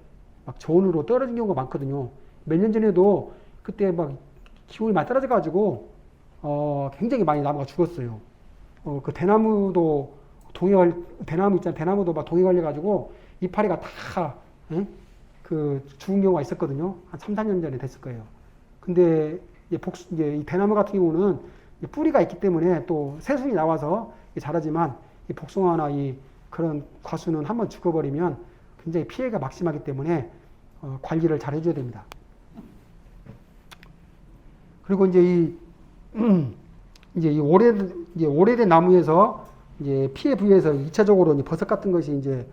Speaker 1: 막 저온으로 떨어진 경우가 많거든요. 몇 년 전에도 그때 막 기온이 많이 떨어져가지고 굉장히 많이 나무가 죽었어요. 대나무도 대나무도 막 동해 걸려가지고 이파리가 다 죽은 경우가 있었거든요. 한 3, 4년 전에 됐을 거예요. 근데 이제 이 대나무 같은 경우는 뿌리가 있기 때문에 또 새순이 나와서 자라지만 이 복숭아나 그런 과수는 한번 죽어버리면 굉장히 피해가 막심하기 때문에 관리를 잘 해줘야 됩니다. 그리고 이제 이 오래된 나무에서 이제 피해 부위에서 2차적으로 버섯 같은 것이 이제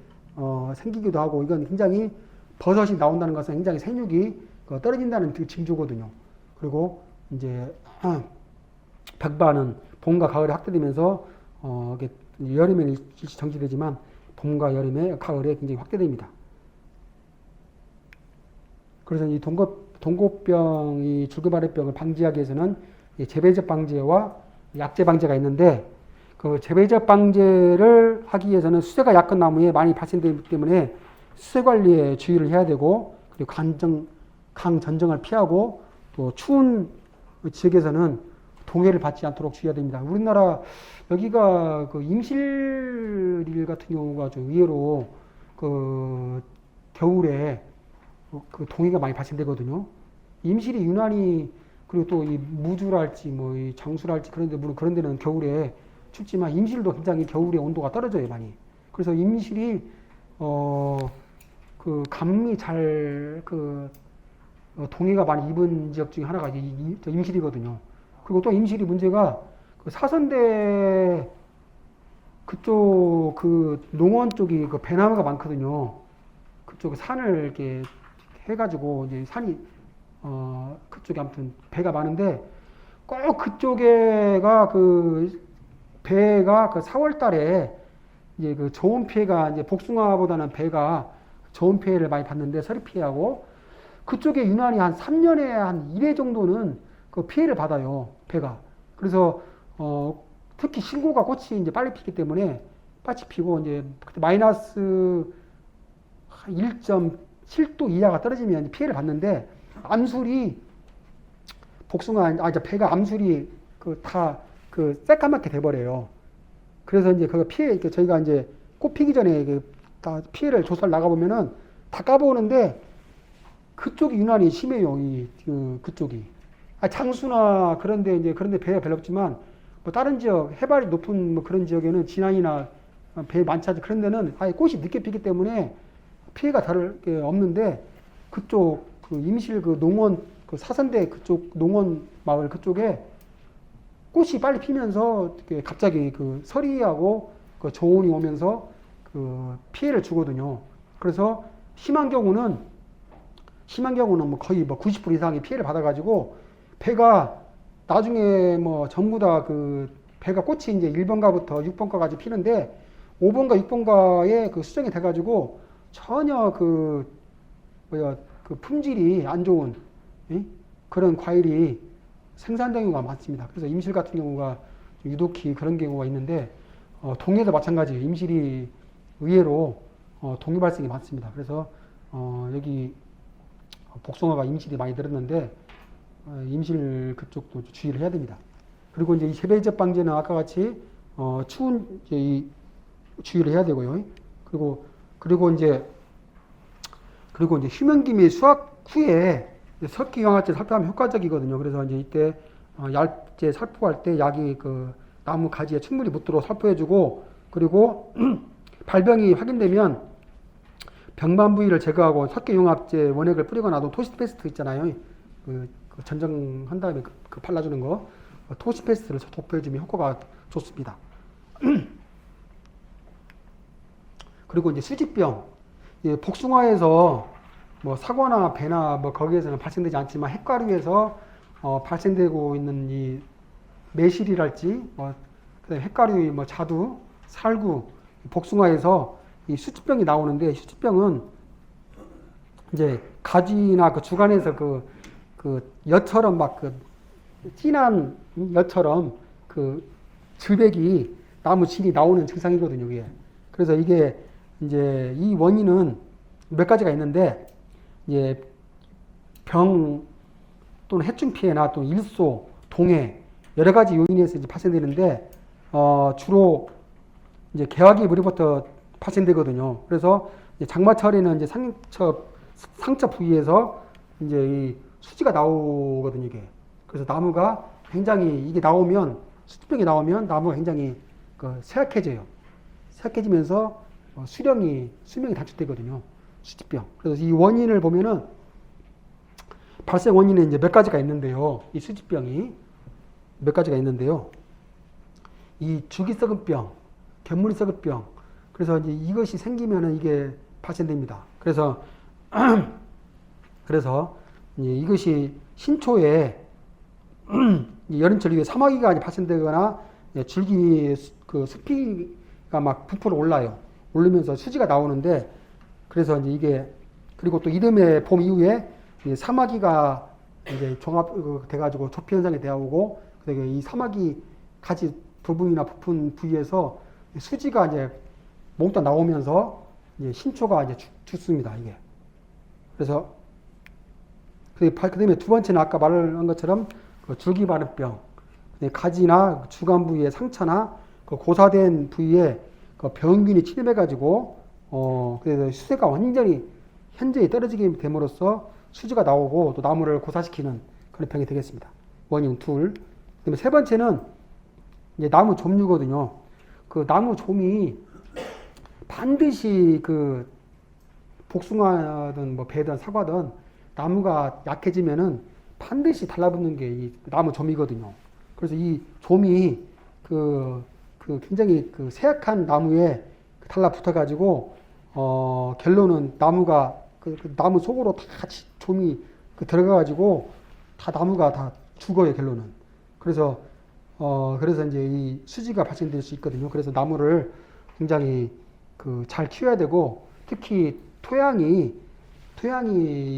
Speaker 1: 생기기도 하고 이건 굉장히 버섯이 나온다는 것은 굉장히 생육이 떨어진다는 징조거든요. 그리고 이제 백반은 봄과 가을에 확대되면서 여름에는 일시 정지되지만 봄과 여름에 가을에 굉장히 확대됩니다. 그래서 이 동고병, 줄기말해병을 방지하기 위해서는 재배적 방제와 약제 방제가 있는데 그 재배적 방제를 하기 위해서는 수세가 약한 나무에 많이 발생되기 때문에 수세 관리에 주의를 해야 되고 그리고 강전정을 피하고 또 추운 지역에서는 동해를 받지 않도록 주의해야 됩니다. 우리나라 여기가 임실일 같은 경우가 좀 의외로 겨울에 동해가 많이 발생되거든요. 임실이 유난히 그리고 또 이 무주랄지 이 장수랄지 그런데 물론 그런 데는 겨울에 춥지만 임실도 굉장히 겨울에 온도가 떨어져요 많이. 그래서 임실이 감미 잘 동해가 많이 입은 지역 중에 하나가 임실이거든요. 그리고 또 임실이 문제가 사선대 그쪽 농원 쪽이 배나무가 많거든요. 그쪽 산을 이렇게 해가지고 이제 산이 그쪽에 아무튼 배가 많은데 꼭 그쪽에가 배가 4월 달에 이제 좋은 피해가 이제 복숭아보다는 배가 좋은 피해를 많이 받는데 서리 피해하고 그쪽에 유난히 한 3년에 한 1회 정도는 그 피해를 받아요. 배가. 그래서 특히 신고가 꽃이 이제 빨리 피기 때문에 빨리 피고 이제 그때 마이너스 1.7도 이하가 떨어지면 피해를 받는데 암술이 이제 배가 암술이 새까맣게 돼버려요. 그래서 이제 그 피해, 저희가 이제 꽃 피기 전에 다 피해를 조사를 나가보면은 다 까보는데 그쪽이 유난히 심해요. 그쪽이. 장수나 그런데 배가 별로 없지만 뭐 다른 지역, 해발이 높은 뭐 그런 지역에는 진안이나 배 많지 않죠. 그런 데는 아예 꽃이 늦게 피기 때문에 피해가 다를 게 없는데 그쪽 임실 농원 사선대 그쪽 농원 마을 그쪽에 꽃이 빨리 피면서 갑자기 서리하고 저온이 오면서 피해를 주거든요. 그래서 심한 경우는 뭐 거의 90% 이상의 피해를 받아가지고 배가 나중에 뭐 전부 다 배가 꽃이 이제 1번가부터 6번가까지 피는데 5번가, 6번가에 수정이 돼가지고 전혀 품질이 안 좋은 그런 과일이 생산되는 경우가 많습니다. 그래서 임실 같은 경우가 유독히 그런 경우가 있는데 동해도 마찬가지예요. 임실이 의외로 동해 발생이 많습니다. 그래서 여기 복숭아가 임실이 많이 늘었는데 임실 그쪽도 주의를 해야 됩니다. 그리고 이제 이 세배적 방제는 아까 같이 추운 이제 주의를 해야 되고요. 그리고 이제 휴면기미 수확 후에 석기영화제 살포하면 효과적이거든요. 그래서 이제 이때 얇제 살포할 때 약이 나무 가지에 충분히 묻도록 살포해주고, 그리고 발병이 확인되면 병만 부위를 제거하고 석기용합제 원액을 뿌리거나 또 토시페스트 있잖아요. 전정한 다음에 발라주는 거, 토시페스트를 도포해주면 효과가 좋습니다. 그리고 이제 수지병, 복숭아에서 뭐 사과나 배나 뭐 거기에서는 발생되지 않지만 핵가루에서 발생되고 있는 이 매실이랄지 그다음에 핵가루, 뭐 자두, 살구, 복숭아에서 이 수지병이 나오는데, 수지병은 이제 가지나 주간에서 엿처럼 진한 엿처럼 질백이 나무 진이 나오는 증상이거든요, 이게. 그래서 이게 이제 이 원인은 몇 가지가 있는데, 이제 병 또는 해충 피해나 또 일소, 동해 여러 가지 요인에서 이제 발생되는데 주로 이제 개화기 무렵부터 발생되거든요. 그래서 이제 장마철에는 이제 상처 부위에서 이제 이 수지가 나오거든요, 이게. 그래서 나무가 굉장히 이게 나오면 수지병이 나오면 나무가 굉장히 쇠약해져요. 쇠약해지면서 수명이 단축되거든요. 수지병. 그래서 이 원인을 보면은 발생 원인은 이제 몇 가지가 있는데요. 이 수지병이 몇 가지가 있는데요. 이 죽이 썩은 병, 견물이 썩은 병. 그래서 이제 이것이 생기면은 이게 발생됩니다. 그래서 이제 이것이 신초에 여름철 이후에 사마귀가 발생되거나 줄기 숲이가 막 부풀어 올라요. 오르면서 수지가 나오는데, 그래서 이제 이게, 그리고 또 이듬해 봄 이후에 사마귀가 이제 종합돼가지고 조피 현상이 되어오고, 이 사마귀 가지 부분이나 부푼 부위에서 수지가 이제 몽땅 나오면서 이제 신초가 이제 죽습니다, 이게. 그래서 그 다음에 두 번째는 아까 말한 것처럼 줄기바른병, 가지나 주간 부위의 상처나 고사된 부위에 병균이 침입해가지고 그래서 수세가 완전히 현저히 떨어지게 됨으로써 수지가 나오고 또 나무를 고사시키는 그런 병이 되겠습니다. 원인 둘. 그다음에 세 번째는 이제 나무 좀류거든요. 나무 좀이 반드시 복숭아든 뭐 배든 사과든 나무가 약해지면은 반드시 달라붙는 게 이 나무 좀이거든요. 그래서 이 좀이 굉장히 쇠약한 나무에 달라붙어가지고 결론은 나무가 나무 속으로 다 같이 좀이 들어가가지고 다 나무가 다 죽어요, 결론은. 그래서 이제 이 수지가 발생될 수 있거든요. 그래서 나무를 굉장히 잘 키워야 되고, 특히 토양이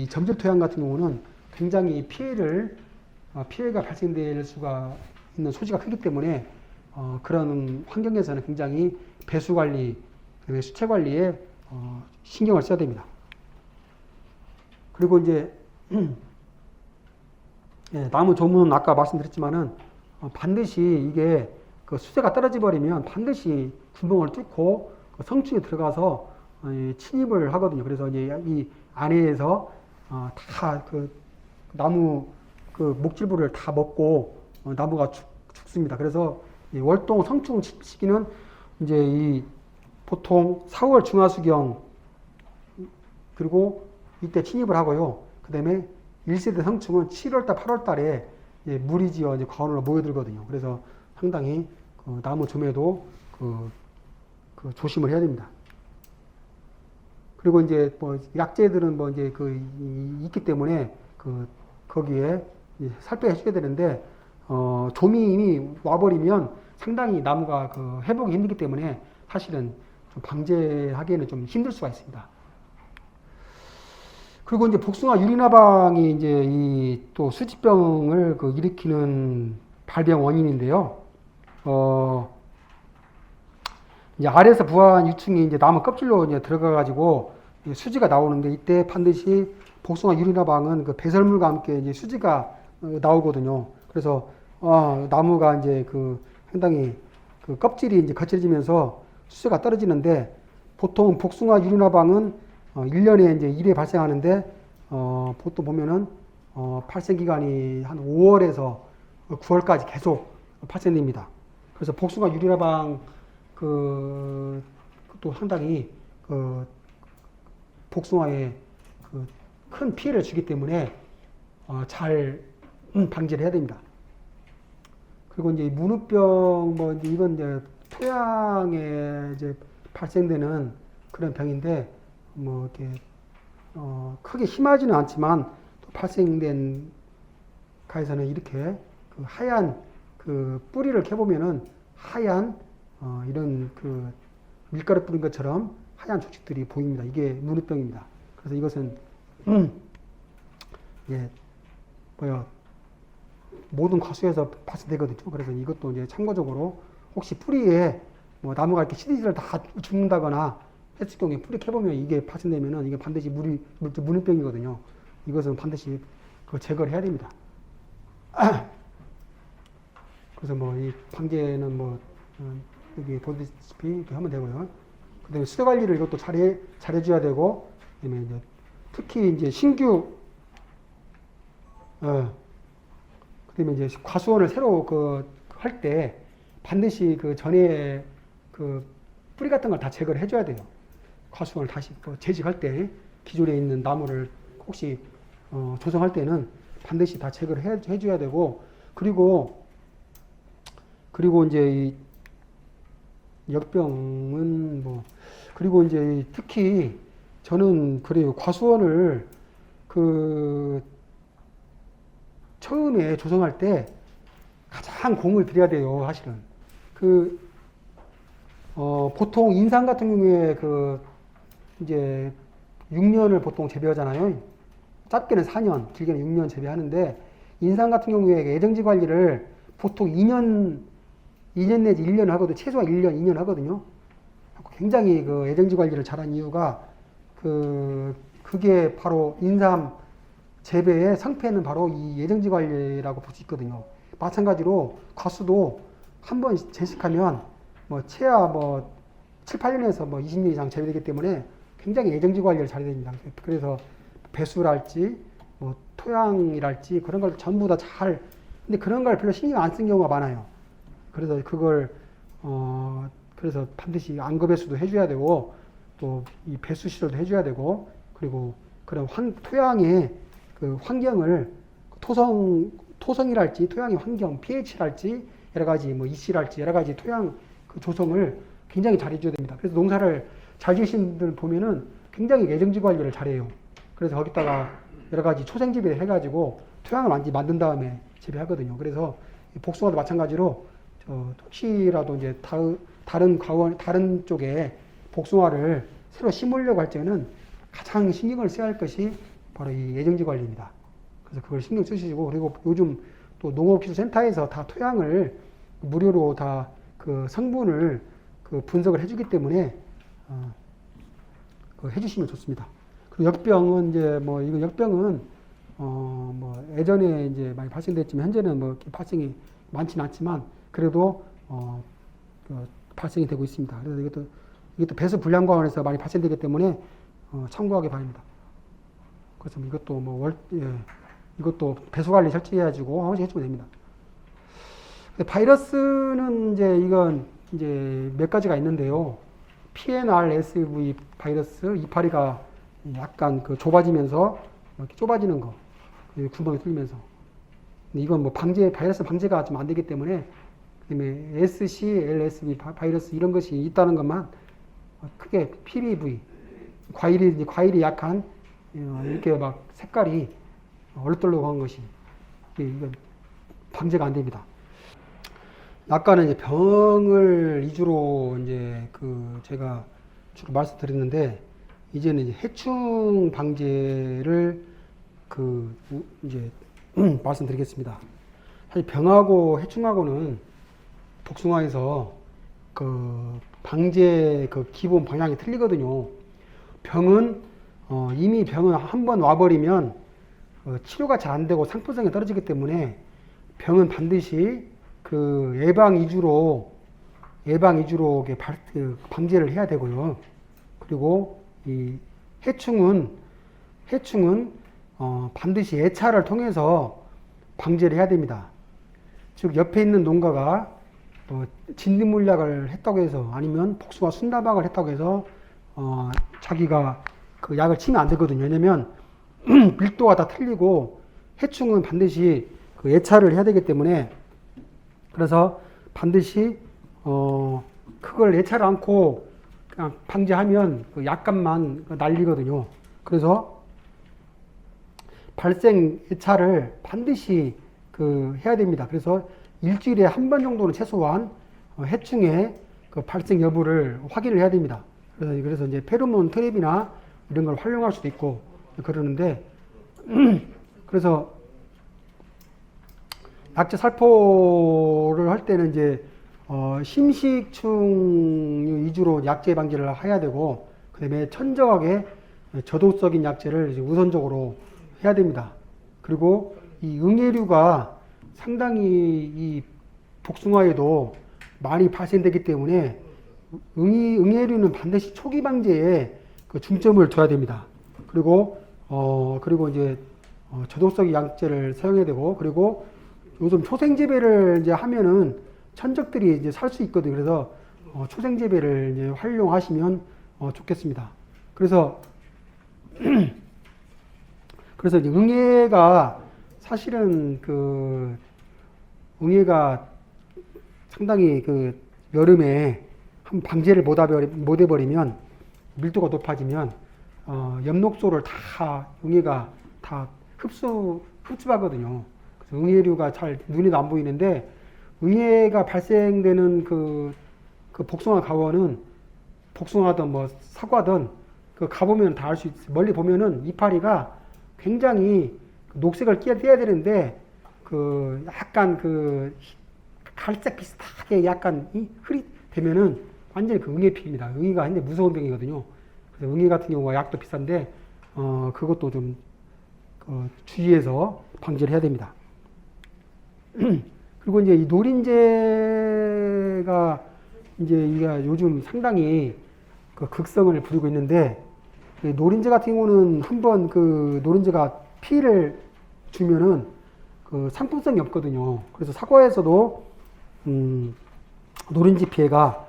Speaker 1: 점질 토양 같은 경우는 굉장히 피해를 피해가 발생될 수가 있는 소지가 크기 때문에 그런 환경에서는 굉장히 배수 관리, 그다음에 수채 관리에 신경을 써야 됩니다. 그리고 이제 예, 나무 조문은 아까 말씀드렸지만은 반드시 이게 그 수세가 떨어져 버리면 반드시 구멍을 뚫고 그 성층에 들어가서 침입을 하거든요. 그래서 이제 이 안에서 다 그 나무 그 목질부를 다 먹고 나무가 죽습니다. 그래서 이 월동 성충 시기는 이제 이 보통 4월 중하수경 그리고 이때 침입을 하고요. 그 다음에 1세대 성충은 7월달, 8월달에 물이 지어 이제 과원으로 모여들거든요. 그래서 상당히 그 나무 조매도 그 조심을 해야 됩니다. 그리고 이제 뭐 약재들은 뭐 이제 있기 때문에 거기에 살빼 해줘야 되는데 좀이 이미 와버리면 상당히 나무가 회복이 힘들기 때문에 사실은 좀 방제하기에는 좀 힘들 수가 있습니다. 그리고 이제 복숭아 유리나방이 이제 이 또 수지병을 일으키는 발병 원인인데요. 이제 아래에서 부화한 유충이 이제 나무 껍질로 이제 들어가가지고 수지가 나오는데 이때 반드시 복숭아 유리나방은 그 배설물과 함께 이제 수지가 나오거든요. 그래서 나무가 이제 상당히 껍질이 이제 거칠어지면서 수세가 떨어지는데 보통 복숭아 유리나방은 1년에 이제 1회 발생하는데 보통 보면은 발생 기간이 한 5월에서 9월까지 계속 발생됩니다. 그래서 복숭아 유리나방 또 상당히 복숭아에 큰 피해를 주기 때문에 잘 방지를 해야 됩니다. 그리고 이제 문우병 이건 이제 토양에 이제 발생되는 그런 병인데 이렇게 크게 심하지는 않지만 또 발생된 가에서는 이렇게 하얀 뿌리를 캐보면은 하얀 이런 밀가루 뿌린 것처럼 하얀 조직들이 보입니다. 이게 문우병입니다. 그래서 이것은 모든 과수에서 발생되거든요. 그래서 이것도 이제 참고적으로 혹시 뿌리에 나무가 이렇게 시리즈를 다 죽는다거나 했을 경우에 뿌리 캐보면 이게 발생되면은 이게 반드시 문우병이거든요. 이것은 반드시 제거를 해야 됩니다. 그래서 이 방제는 여기 보다시피 이렇게 하면 되고요. 그 다음에 수도 관리를 이것도 잘해줘야 되고, 그 다음에 이제 특히 이제 신규, 그 다음에 이제 과수원을 새로 할 때 반드시 전에 뿌리 같은 걸 다 제거를 해줘야 돼요. 과수원을 다시 재직할 때 기존에 있는 나무를 혹시 조성할 때는 반드시 다 제거를 해줘야 되고, 그리고 이제 이 역병은 그리고 이제 특히 저는 그래요. 과수원을 처음에 조성할 때 가장 공을 들여야 돼요. 사실은 보통 인삼 같은 경우에 이제 6년을 보통 재배하잖아요. 짧게는 4년, 길게는 6년 재배하는데 인삼 같은 경우에 애정지 관리를 보통 2년 내지 1년 하거든요. 최소한 1년, 2년 하거든요. 굉장히 애정지 관리를 잘한 이유가 그게 바로 인삼 재배의 성패는 바로 이 애정지 관리라고 볼 수 있거든요. 마찬가지로 과수도 한번 재식하면 최하 7, 8년에서 20년 이상 재배되기 때문에 굉장히 애정지 관리를 잘해야 됩니다. 그래서 배수랄지 토양이랄지 그런 걸 전부 다 근데 그런 걸 별로 신경 안 쓴 경우가 많아요. 그래서 그래서 반드시 안거배수도 해줘야 되고, 또 이 배수 시설도 해줘야 되고, 그리고 그런 토양의 환경을 토성이랄지, 토양의 환경, pH랄지, 여러 가지 EC랄지, 여러 가지 토양 조성을 굉장히 잘 해줘야 됩니다. 그래서 농사를 잘 지으신 분들 보면은 굉장히 애정지 관리를 잘해요. 그래서 거기다가 여러 가지 초생재배 해가지고 토양을 완전히 만든 다음에 재배하거든요. 그래서 복숭아도 마찬가지로 혹시라도 이제 다른 쪽에 복숭아를 새로 심으려고 할 때는 가장 신경을 써야 할 것이 바로 이 애정지 관리입니다. 그래서 그걸 신경 쓰시고, 그리고 요즘 또 농업기술센터에서 다 토양을 무료로 다 그 성분을 그 분석을 해주기 때문에 그 해주시면 좋습니다. 그리고 역병은 이제 뭐 이거 역병은 뭐 예전에 이제 많이 발생됐지만 현재는 뭐 발생이 많지는 않지만 그래도 그 발생이 되고 있습니다. 그래서 이것도 배수 불량과원에서 많이 발생되기 때문에 참고하기 바랍니다. 그래서 이것도 뭐 이것도 배수 관리 철저히 해가지고 한 번씩 해주면 됩니다. 바이러스는 이건 이제 몇 가지가 있는데요. PNRSV 바이러스 이파리가 약간 그 좁아지면서 이렇게 좁아지는 거, 구멍이 뚫리면서. 근데 이건 뭐 바이러스 방제가 좀 안 되기 때문에 그다음에 SCLSV 바이러스 이런 것이 있다는 것만 크게 PBV 과일이 약한 이렇게 막 색깔이 얼룩덜룩한 것이 이건 방제가 안 됩니다. 아까는 이제 병을 위주로 이제 그 제가 주로 말씀드렸는데 이제는 이제 해충 방제를 그 이제 말씀드리겠습니다. 사실 병하고 해충하고는 복숭아에서 그 방제 그 기본 방향이 틀리거든요. 병은 이미 병은 한번 와버리면 치료가 잘 안 되고 상품성이 떨어지기 때문에 병은 반드시 그 예방 위주로 방제를 해야 되고요. 그리고 이 해충은 반드시 예찰을 통해서 방제를 해야 됩니다. 즉 옆에 있는 농가가 진딧물약을 했다고 해서 아니면 복숭아 순다박을 했다고 해서 자기가 그 약을 치면 안 되거든요. 왜냐면 밀도가 다 틀리고 해충은 반드시 그 예찰을 해야 되기 때문에 그래서 반드시 그걸 예찰 않고 그냥 방제하면 그 약값만 날리거든요. 그래서 발생 예찰을 반드시 그 해야 됩니다. 그래서 일주일에 한 번 정도는 최소한 해충의 그 발생 여부를 확인을 해야 됩니다. 그래서 이제 페로몬 트랩이나 이런 걸 활용할 수도 있고 그러는데 그래서 약재 살포를 할 때는 이제 심식충 위주로 약재 방지를 해야 되고 그다음에 천정하게 저독적인 약재를 이제 우선적으로 해야 됩니다. 그리고 이 응애류가 상당히 이 복숭아에도 많이 발생되기 때문에 응애류는 반드시 초기 방제에 그 중점을 둬야 됩니다. 그리고 이제 저독성 약재를 사용해야 되고 그리고 요즘 초생재배를 이제 하면은 천적들이 이제 살 수 있거든요. 그래서 초생재배를 이제 활용하시면 좋겠습니다. 그래서 이제 응애가 사실은 그 응애가 상당히 그 여름에 한 방제를 못 해버리면 밀도가 높아지면 엽록소를 다 응애가 다 흡수하거든요. 그래서 응애류가 잘 눈에도 안 보이는데 응애가 발생되는 그 복숭아 가원은 복숭아든 뭐 사과든 그 가보면 다 알 수 있어요. 멀리 보면은 이파리가 굉장히 녹색을 띄어야 되는데 그 약간 그 갈색 비슷하게 약간 흐릿되면은 완전히 그 응애피입니다. 응애가 굉장히 무서운 병이거든요. 그래서 응애 같은 경우가 약도 비싼데 그것도 좀 주의해서 방지를 해야 됩니다. 그리고 이제 이 노린재가 이제 이가 요즘 상당히 그 극성을 부리고 있는데 노린재 같은 경우는 한번 그 노린재가 피해를 주면은 그 상품성이 없거든요. 그래서 사과에서도 노린재 피해가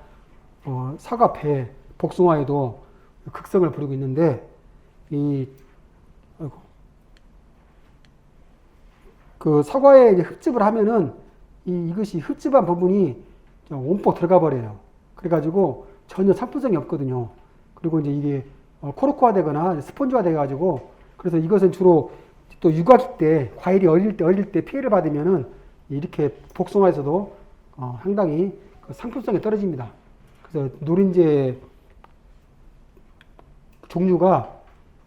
Speaker 1: 사과, 배, 복숭아에도 극성을 부리고 있는데 그 사과에 이제 흡집을 하면은 이것이 흡집한 부분이 온폭 들어가 버려요. 그래가지고 전혀 상품성이 없거든요. 그리고 이제 이게 코르크화 되거나 스펀지화 돼가지고 그래서 이것은 주로 또 육아기 때 과일이 어릴 때 피해를 받으면은 이렇게 복숭아에서도 상당히 그 상품성이 떨어집니다. 그래서 노린재 종류가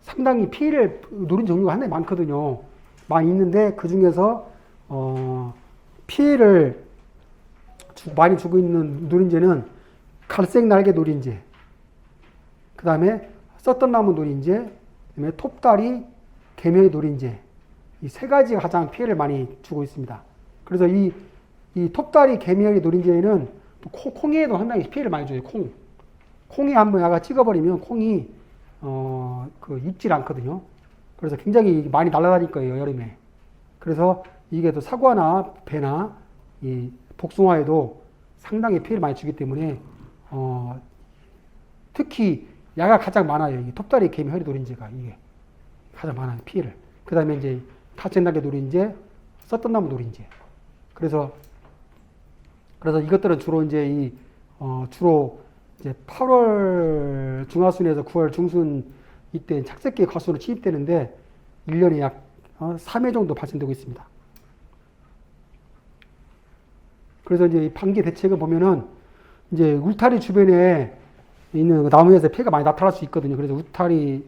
Speaker 1: 상당히 노린 종류가 상당히 많거든요. 많이 있는데 그 중에서 피해를 많이 주고 있는 누린제는 갈색 날개 누린제, 그 다음에 썼던 나무 누린제, 그 다음에 톱다리 개미의 누린제, 이 세 가지가 가장 피해를 많이 주고 있습니다. 그래서 이 톱다리 개미의 누린제는 또 콩에도 상당히 피해를 많이 줘요. 콩이 한번 야가 찍어버리면 콩이 입질 않거든요. 그래서 굉장히 많이 날아다닐 거예요, 여름에. 그래서 이게 또 사과나 배나 이 복숭아에도 상당히 피해를 많이 주기 때문에 특히 야가 가장 많아요. 이 톱다리 개미 허리 노린재가 이게 가장 많아요, 피해를. 그 다음에 이제 가책나게 노린재, 썼던 나무 노린재. 그래서 이것들은 주로 이제 주로 이제 8월 중하순에서 9월 중순 이때 착색기 과수로 침입되는데 1년에 약 3회 정도 발생되고 있습니다. 그래서 이제 이 방지 대책을 보면은 이제 울타리 주변에 있는 그 나무에서 피해가 많이 나타날 수 있거든요. 그래서 울타리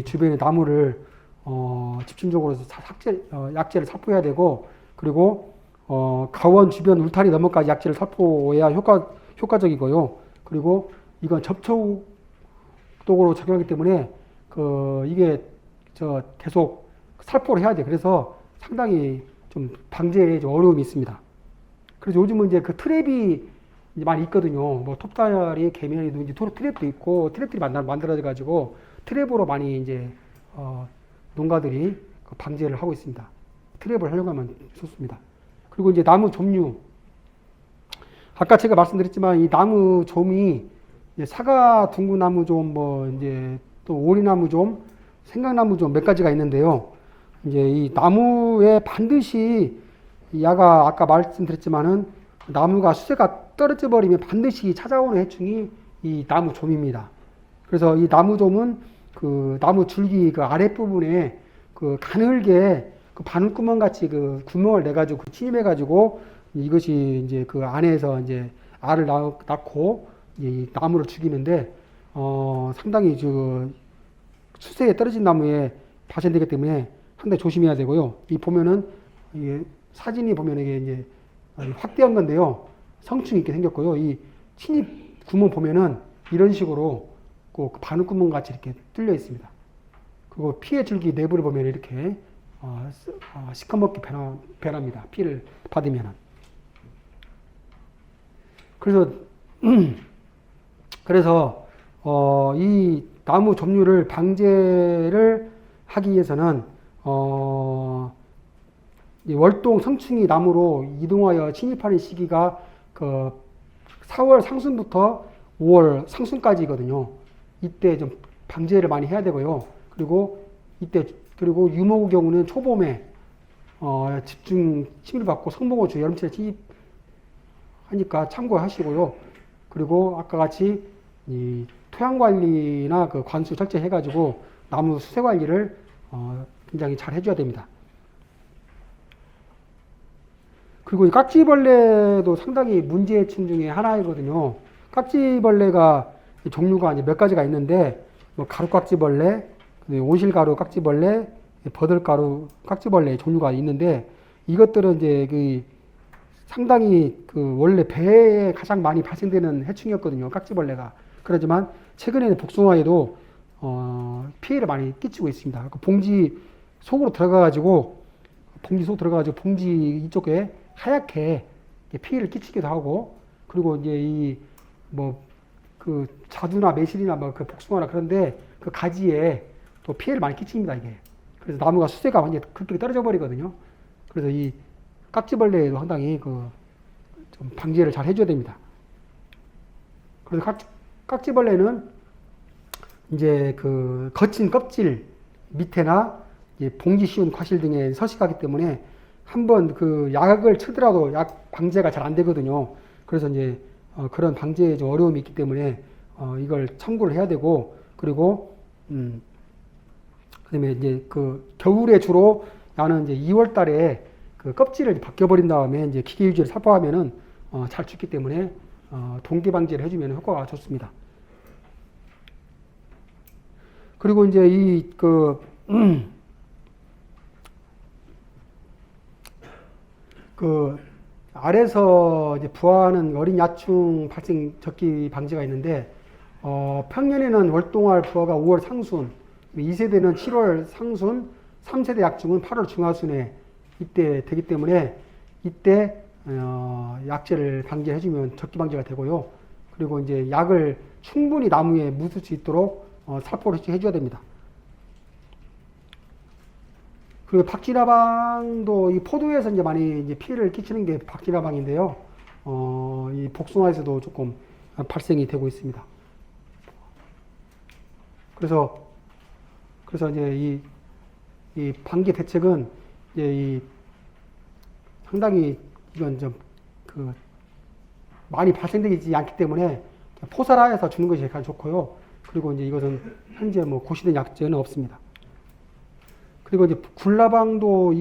Speaker 1: 주변의 나무를 집중적으로 약재를 살포해야 되고, 그리고 가원 주변 울타리 너머까지 약재를 살포해야 효과적이고요. 그리고 이건 접촉독으로 작용하기 때문에 이게 계속 살포를 해야 돼. 그래서 상당히 좀 방제에 좀 어려움이 있습니다. 그래서 요즘은 이제 그 트랩이 이제 많이 있거든요. 뭐 톱다리, 개미도 이제 트랩도 있고, 트랩들이 만들어져 가지고 트랩으로 많이 이제 농가들이 방제를 하고 있습니다. 트랩을 활용하면 좋습니다. 그리고 이제 나무 좀류. 아까 제가 말씀드렸지만 이 나무 좀이 사과 둥구나무 좀, 뭐 이제 또 오리나무 좀, 생강나무 좀 몇 가지가 있는데요. 이제 이 나무에 반드시 야가 아까 말씀드렸지만은 나무가 수세가 떨어져 버리면 반드시 찾아오는 해충이 이 나무 좀입니다. 그래서 이 나무 좀은 그 나무 줄기 그 아랫부분에 그 가늘게 그 바늘구멍 같이 그 구멍을 내 가지고 침입해 가지고 이것이 이제 그 안에서 이제 알을 낳고 이 나무를 죽이는데 상당히 수세에 떨어진 나무에 발생되기 때문에 상당히 조심해야 되고요. 이 보면은 이게 사진이 보면 이게 이제 확대한 건데요. 성충이 있게 생겼고요. 이 침입 구멍 보면은 이런 식으로 꼭 바늘구멍 같이 이렇게 뚫려 있습니다. 그리고 피해 줄기 내부를 보면 이렇게 시커멓게 변합니다. 피를 받으면은. 그래서 이 나무 점유를 방제를 하기 위해서는 이 월동 성충이 나무로 이동하여 침입하는 시기가 그 4월 상순부터 5월 상순까지거든요. 이때 좀 방제를 많이 해야 되고요. 그리고 유목의 경우는 초봄에 집중 침입을 받고 성목어주 여름철에 침입하니까 참고하시고요. 그리고 아까 같이 이 토양 관리나 그 관수 철저히 해가지고 나무 수세 관리를 굉장히 잘 해줘야 됩니다. 그리고 이 깍지벌레도 상당히 문제해충 중에 하나이거든요. 깍지벌레가 종류가 이제 몇 가지가 있는데, 뭐 가루깍지벌레, 온실가루 깍지벌레, 버들가루 깍지벌레 종류가 있는데, 이것들은 이제 상당히 원래 배에 가장 많이 발생되는 해충이었거든요. 깍지벌레가. 그렇지만 최근에는 복숭아에도 피해를 많이 끼치고 있습니다. 봉지 속으로 들어가가지고 봉지 이쪽에 하얗게 피해를 끼치기도 하고, 그리고 이제 그 자두나 매실이나 뭐 그 복숭아나 그런데 그 가지에 또 피해를 많이 끼칩니다, 이게. 그래서 나무가 수세가 완전히 급격히 떨어져 버리거든요. 그래서 이 깍지벌레에도 상당히 좀 방제를 잘 해줘야 됩니다. 그래서 깍지벌레는 이제 그 거친 껍질 밑에나 봉지 씌운 과실 등에 서식하기 때문에 한번 그 약을 치더라도 약 방제가 잘 안 되거든요. 그래서 이제 그런 방제에 좀 어려움이 있기 때문에 이걸 참고를 해야 되고, 그리고 그다음에 이제 그 겨울에 주로 나는 이제 2월 달에 그 껍질을 벗겨버린 다음에 이제 기계 유지를 살포하면은 잘 죽기 때문에 동기 방제를 해주면 효과가 좋습니다. 그리고 이제 그 알에서 이제 부화하는 어린 야충 발생 적기 방지가 있는데 평년에는 월동알 부화가 5월 상순, 2세대는 7월 상순, 3세대 약충은 8월 중하순에 이때 되기 때문에 이때 약재를 방지해주면 적기 방지가 되고요. 그리고 이제 약을 충분히 나무에 묻을 수 있도록 살포를 해줘야 됩니다. 그리고 박쥐나방도 이 포도에서 이제 많이 이제 피해를 끼치는 게 박쥐나방인데요. 이 복숭아에서도 조금 발생이 되고 있습니다. 그래서 이제 이 방지 대책은 이제 상당히 이건 좀 많이 발생되지 않기 때문에 포살하여서 주는 것이 가장 좋고요. 그리고 이제 이것은 현재 뭐 고시된 약제는 없습니다. 그리고 이제 굴라방도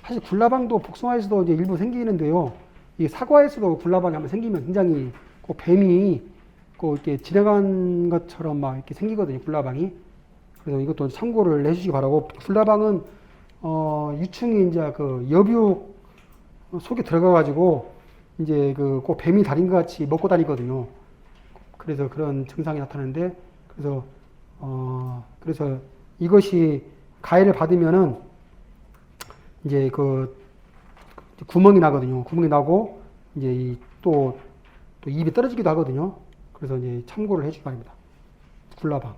Speaker 1: 사실 굴라방도 복숭아에서도 이제 일부 생기는데요. 이 사과에서도 굴라방이 한번 생기면 굉장히 꼭 뱀이 꼭 이렇게 지나간 것처럼 막 이렇게 생기거든요. 굴라방이. 그래서 이것도 참고를 해주시기 바라고. 굴라방은 유충이 이제 그 여비옥 속에 들어가가지고 이제 꼭 뱀이 다린 것 같이 먹고 다니거든요. 그래서 그런 증상이 나타나는데 그래서 이것이 가해를 받으면은 이제 구멍이 나거든요. 구멍이 나고 이제 또 입에 떨어지기도 하거든요. 그래서 이제 참고를 해주기 바랍니다. 굴라방.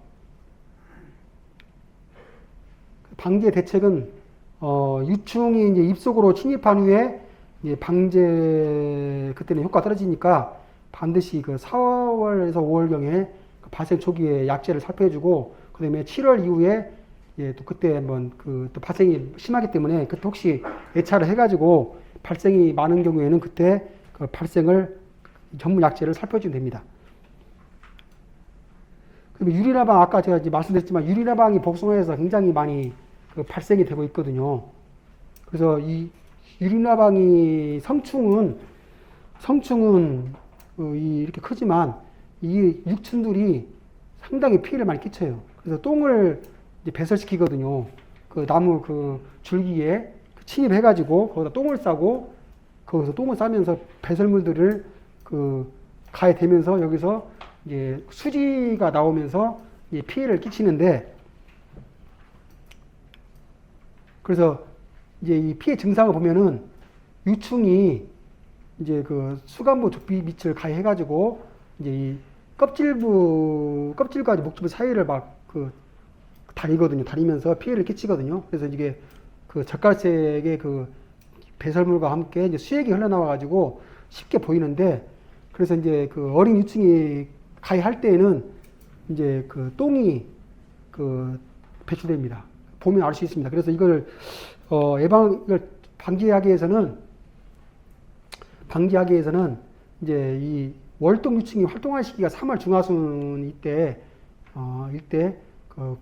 Speaker 1: 방제 대책은 유충이 이제 입속으로 침입한 후에 이제 방제 그때는 효과 떨어지니까 반드시 4월에서 5월경에 발생 초기에 약제를 살펴주고 그다음에 7월 이후에 또 그때 한번 또 발생이 심하기 때문에 그때 혹시 예찰을 해가지고 발생이 많은 경우에는 그때 그 발생을 전문 약제를 살펴주면 됩니다. 그리고 유리나방 아까 제가 이제 말씀드렸지만 유리나방이 복숭아에서 굉장히 많이 발생이 되고 있거든요. 그래서 이 유리나방이 성충은 이렇게 크지만 이 육충들이 상당히 피해를 많이 끼쳐요. 그래서 똥을 이제 배설시키거든요. 나무 줄기에 침입해가지고 거기다 똥을 싸고 거기서 똥을 싸면서 배설물들을 가에 대면서 여기서 이제 수지가 나오면서 이제 피해를 끼치는데 그래서 이제 이 피해 증상을 보면은 유충이 이제 수간부 두피 밑을 가해가지고 이제 이 껍질과 목줄부 사이를 막 다리거든요. 다리면서 피해를 끼치거든요. 그래서 이게 젓갈색의 배설물과 함께 이제 수액이 흘러나와가지고 쉽게 보이는데 그래서 이제 어린 유충이 가해할 때에는 이제 똥이 배출됩니다. 보면 알 수 있습니다. 그래서 이걸 방지하기 위해서는 이제 이 월동 유충이 활동할 시기가 3월 중하순 이때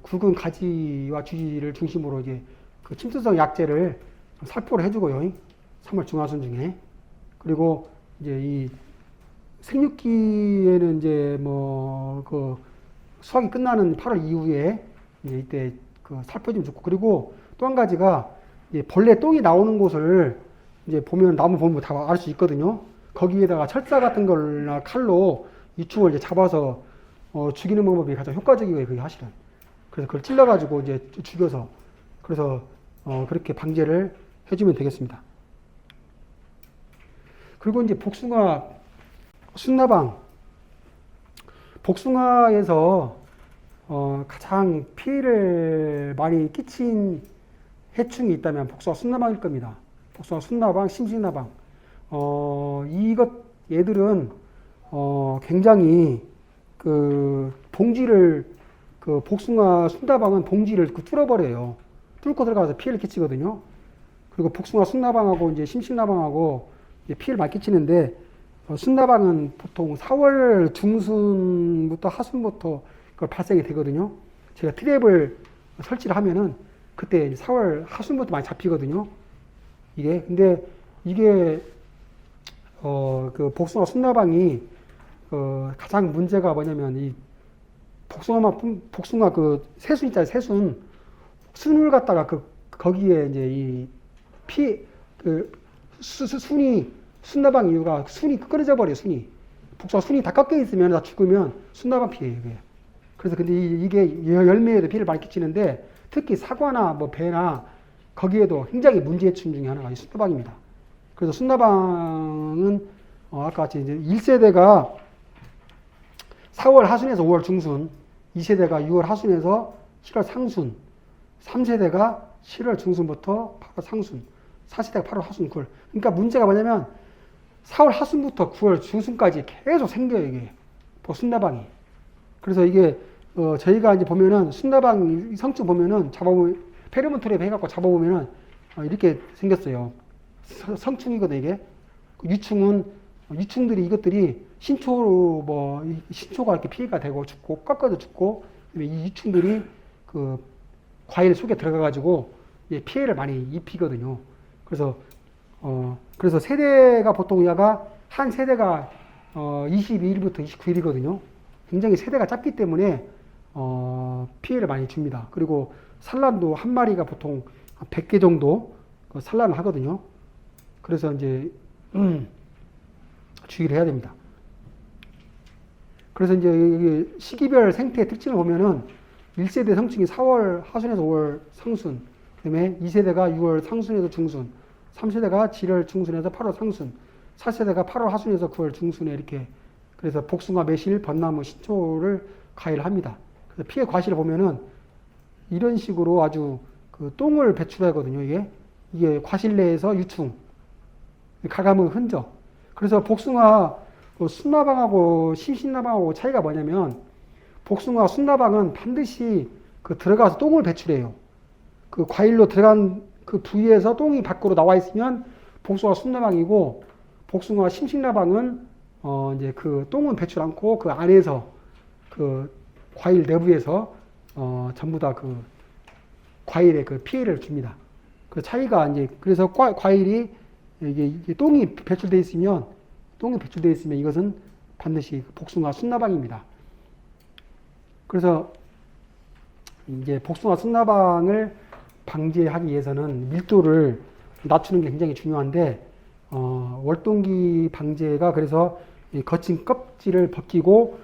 Speaker 1: 굵은 가지와 주지를 중심으로 이제 침투성 약제를 살포를 해주고요. 3월 중하순 중에. 그리고 이제 이 생육기에는 이제 수확이 끝나는 8월 이후에 이제 이때 살펴주면 좋고. 그리고 또 한 가지가 이제 벌레 똥이 나오는 곳을 이제 보면 나무 보면 다 알 수 있거든요. 거기에다가 철사 같은 걸나 칼로 유충을 이제 잡아서 죽이는 방법이 가장 효과적이고요. 그게 사실은. 그래서 그걸 찔러가지고 이제 죽여서 그래서 그렇게 방제를 해주면 되겠습니다. 그리고 이제 복숭아 순나방 복숭아에서 가장 피해를 많이 끼친 해충이 있다면 복숭아 순나방일 겁니다. 복숭아 순나방, 심신나방. 얘들은 굉장히 봉지를 복숭아 순나방은 봉지를 뚫어버려요. 뚫고 들어가서 피해를 끼치거든요. 그리고 복숭아 순나방하고 이제 심신나방하고 이제 피해를 많이 끼치는데 순나방은 보통 4월 중순부터 하순부터 발생이 되거든요. 제가 트랩을 설치를 하면은 그때 4월 하순부터 많이 잡히거든요. 근데 이게 복숭아 순나방이 가장 문제가 뭐냐면 이 복숭아 새순 있잖아요. 순을 갖다가 거기에 이제 이 순나방 이유가 순이 끊어져 버려요. 복숭아 순이 다 꺾여 있으면 다 죽으면 순나방 피해예요. 이게. 그래서 근데 이게 열매에도 피해를 많이 끼치는데 특히 사과나 뭐 배나 거기에도 굉장히 문제충 중에 하나가 이 순나방입니다. 그래서 순나방은 아까 같이 이제 1세대가 4월 하순에서 5월 중순, 2세대가 6월 하순에서 7월 상순, 3세대가 7월 중순부터 8월 상순, 4세대가 8월 하순, 9월. 그러니까 문제가 뭐냐면 4월 하순부터 9월 중순까지 계속 생겨요, 이게. 순나방이. 그래서 이게 저희가 이제 보면은 순나방 성충 보면은 잡아보면 페로몬 트랩 해갖고 잡아보면은 이렇게 생겼어요. 성충이거든 이게. 유충들이 이것들이 신초가 이렇게 피해가 되고 죽고 꺾어도 죽고 이 유충들이 그 과일 속에 들어가가지고 피해를 많이 입히거든요. 그래서 세대가 보통 한 세대가 22일부터 29일이거든요. 굉장히 세대가 짧기 때문에 피해를 많이 줍니다. 그리고 산란도 한 마리가 보통 100개 정도 산란을 하거든요. 그래서 이제 주의를 해야 됩니다. 그래서 이제 시기별 생태 특징을 보면은 1세대 성충이 4월 하순에서 5월 상순, 그다음에 2세대가 6월 상순에서 중순, 3세대가 7월 중순에서 8월 상순, 4세대가 8월 하순에서 9월 중순에 이렇게 그래서 복숭아, 매실, 벚나무, 신초를 가일합니다. 그래서 피해 과실을 보면은 이런 식으로 아주 그 똥을 배출하거든요. 이게 과실 내에서 유충, 가감의 흔적. 그래서 복숭아, 순나방하고 심신나방하고 차이가 뭐냐면 복숭아, 순나방은 반드시 들어가서 똥을 배출해요. 그 과일로 들어간 그 부위에서 똥이 밖으로 나와 있으면 복숭아, 순나방이고 복숭아, 심신나방은 이제 그 똥은 배출 않고 그 안에서 그 과일 내부에서 전부 다 그 과일에 그 피해를 줍니다. 그 차이가 이제 그래서 과일이 이게 똥이 배출되어 있으면 이것은 반드시 복숭아, 순나방입니다. 그래서 이제 복숭아, 순나방을 방지하기 위해서는 밀도를 낮추는 게 굉장히 중요한데 월동기 방제가 그래서 이 거친 껍질을 벗기고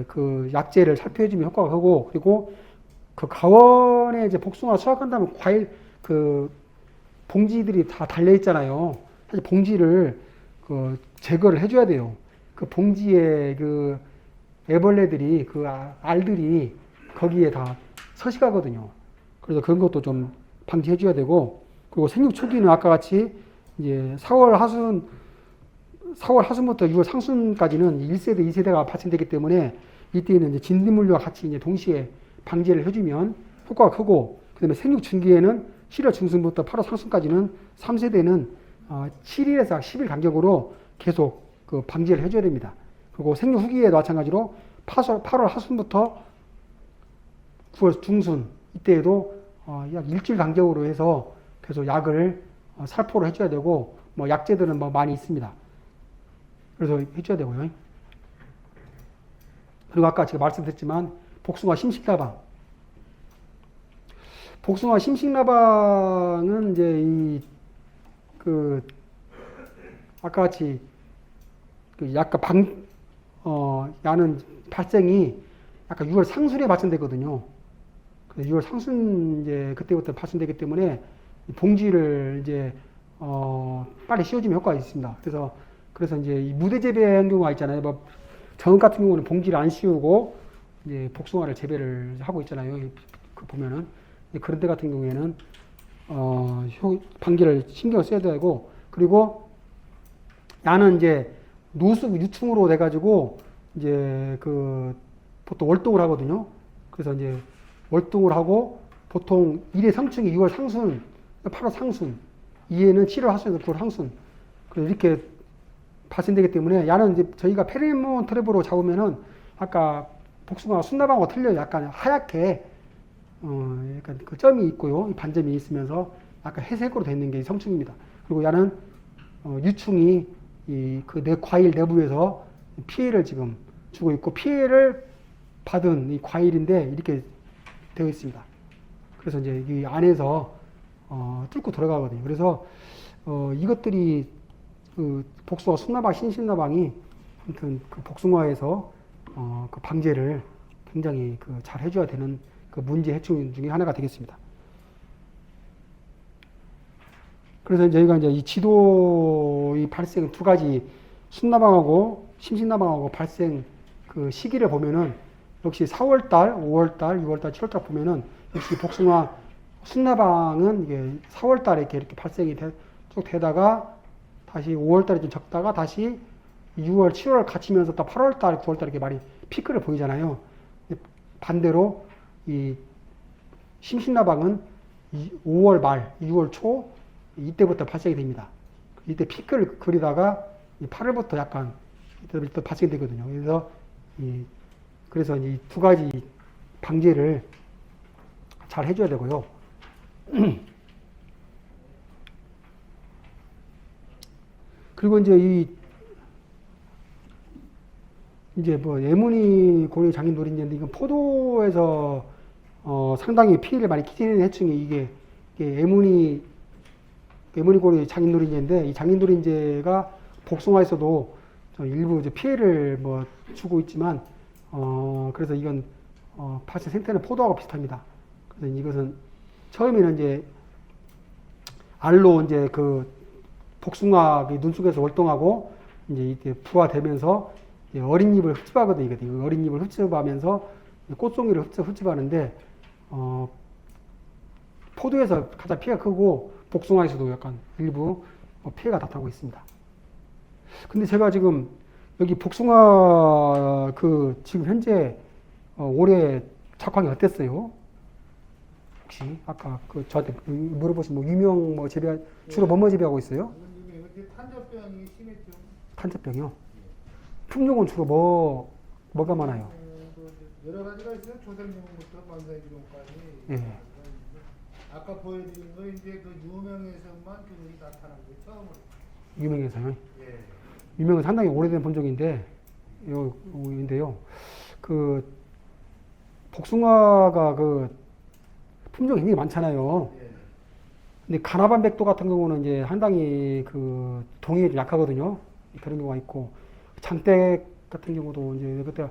Speaker 1: 그 약재를 살포해주면 효과가 크고 그리고 그 가원에 이제 복숭아 수확한다면 과일 그 봉지들이 다 달려 있잖아요. 사실 봉지를 그 제거를 해줘야 돼요. 그 봉지에 그 애벌레들이 그 알들이 거기에 다 서식하거든요. 그래서 그런 것도 좀 방지해줘야 되고 그리고 생육 초기는 아까 같이 이제 4월 하순부터 6월 상순까지는 1세대, 2세대가 발생되기 때문에 이때는 이제 진딧물과 같이 이제 동시에 방제를 해주면 효과가 크고 그다음에 생육 중기에는 7월 중순부터 8월 상순까지는 3세대는 7일에서 10일 간격으로 계속 그 방제를 해줘야 됩니다. 그리고 생육 후기에도 마찬가지로 8월 하순부터 9월 중순 이때에도 약 일주일 간격으로 해서 계속 약을 살포를 해줘야 되고 뭐 약재들은 뭐 많이 있습니다. 그래서 해줘야 되고요. 그리고 아까 제가 말씀드렸지만 복숭아 심식나방은 이제 아까 같이 약간 야는 발생이 약간 6월 상순에 발생되거든요. 6월 상순 이제 그때부터 발생되기 때문에 봉지를 이제 빨리 씌워주면 효과가 있습니다. 그래서 이제 이 무대 재배하는 경우가 있잖아요. 뭐 정 같은 경우는 봉지를 안 씌우고 이제 복숭아를 재배를 하고 있잖아요. 그 보면은 그런 데 같은 경우에는 방제를 신경을 써야 되고 그리고 야는 이제 노숙 유충으로 돼가지고 이제 보통 월동을 하거든요. 그래서 이제 월동을 하고 보통 1회 성충이 6월 상순, 8월 상순, 2회는 7월 하순에서 9월 상순. 그래서 이렇게 발생되기 때문에 야는 이제 저희가 페로몬 트랩으로 잡으면은 아까 복숭아, 순나방하고 틀려요. 약간 하얗게 약간 그 점이 있고요. 이 반점이 있으면서 약간 회색으로 되어 있는 게 성충입니다. 그리고 야는 유충이 내 과일 내부에서 피해를 지금 주고 있고 피해를 받은 이 과일인데 이렇게 되어 있습니다. 그래서 이제 이 안에서 뚫고 들어가거든요. 그래서 이것들이 그 복숭아 순나방, 신신나방이 아무튼 그 복숭아에서 그 방제를 굉장히 그 잘 해줘야 되는 그 문제 해충 중에 하나가 되겠습니다. 그래서 저희가 이제 이 지도의 발생 두 가지 순나방하고 심신나방하고 발생 그 시기를 보면은 역시 4월달, 5월달, 6월달, 7월달 보면은 역시 복숭아 순나방은 이게 4월달에 이렇게 발생이 쭉 되다가 다시 5월달에 좀 적다가 다시 6월, 7월 갇히면서 또 8월달, 9월달 이렇게 많이 피크를 보이잖아요. 반대로 이 심신나방은 5월 말, 6월 초 이때부터 발생이 됩니다. 이때 피크를 그리다가 8월부터 약간 이때부터 발생이 되거든요. 그래서 이 두 가지 방제를 잘 해줘야 되고요. 그리고 이제 뭐 예문이 고리 장인 노린재인데 이건 포도에서 상당히 피해를 많이 끼치는 해충이 이게 예문이 고리 장인 노린재인데 이 장인 노린재가 복숭아에서도 일부 이제 피해를 뭐 주고 있지만 그래서 이건 발생 생태는 포도하고 비슷합니다. 그래서 이것은 처음에는 이제 알로 이제 그 복숭아 눈 속에서 월동하고 이제 이렇게 부화되면서 어린 잎을 흡집하거든요. 이거 어린 잎을 흡집하면서 꽃송이를 흡집하는데 포도에서 가장 피해가 크고 복숭아에서도 약간 일부 피해가 나타나고 있습니다. 근데 제가 지금 여기 복숭아 그 지금 현재 올해 작황이 어땠어요? 혹시 아까 그 저한테 물어보신 뭐 유명 뭐 재배 주로 뭐뭐 재배하고 있어요?
Speaker 3: 탄저병이 심했죠.
Speaker 1: 탄저병이요? 품종은 주로 뭐가 많아요?
Speaker 3: 여러 가지가 있어요. 조생용부터 만세기종까지.
Speaker 1: 예.
Speaker 3: 아까 보여드린 거 이제 그 유명에서만 그들이 나타난 게 처음으로.
Speaker 1: 유명해서요?
Speaker 3: 예.
Speaker 1: 유명은 상당히 오래된 품종인데요. 그 복숭아가 그 품종이 굉장히 많잖아요.
Speaker 3: 예.
Speaker 1: 근데 가나반백도 같은 경우는 이제 상당히 그 동해에 좀 약하거든요. 그런 경우가 있고 장대 같은 경우도 이제 그때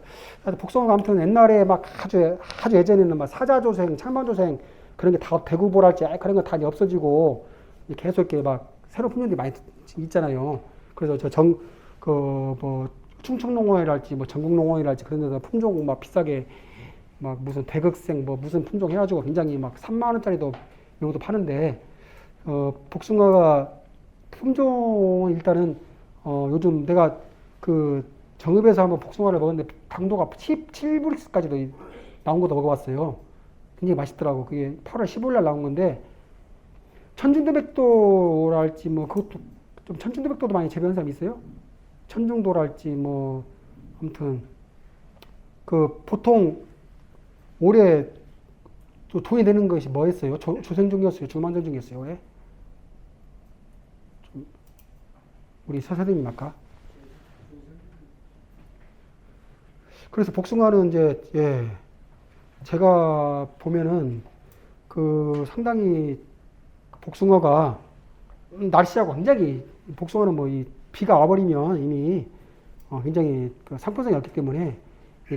Speaker 1: 복숭아가 아무튼 옛날에 막 아주 예전에는 막 사자조생, 창반조생 그런 게 다 대구보랄지 그런 거 다 없어지고 계속 이렇게 막 새로운 품종들이 많이 있잖아요. 그래서 뭐 충청농어회랄지 뭐 전국농어회랄지 그런 데서 품종 막 비싸게 막 무슨 대극생 뭐 무슨 품종 해가지고 굉장히 막 3만 원짜리도 이것도 파는데 복숭아가 품종은 일단은 요즘 내가 그 정읍에서 한번 복숭아를 먹었는데 당도가 7브릭스까지도 나온 것도 먹어봤어요. 굉장히 맛있더라고. 그게 8월 15일 날 나온 건데 천중도백도랄지 뭐 그것도 좀 천중도백도도 많이 재배하는 사람이 있어요. 천중도랄지 뭐 아무튼 그 보통 올해 또 돈이 되는 것이 뭐였어요? 조생종이었어요? 주만전종이었어요? 왜? 우리 서사님이 아까. 그래서 복숭아는 이제 제가 보면은 그 상당히 복숭아가 날씨하고 굉장히 복숭아는 뭐 이 비가 와버리면 이미 굉장히 그 상품성이 없기 때문에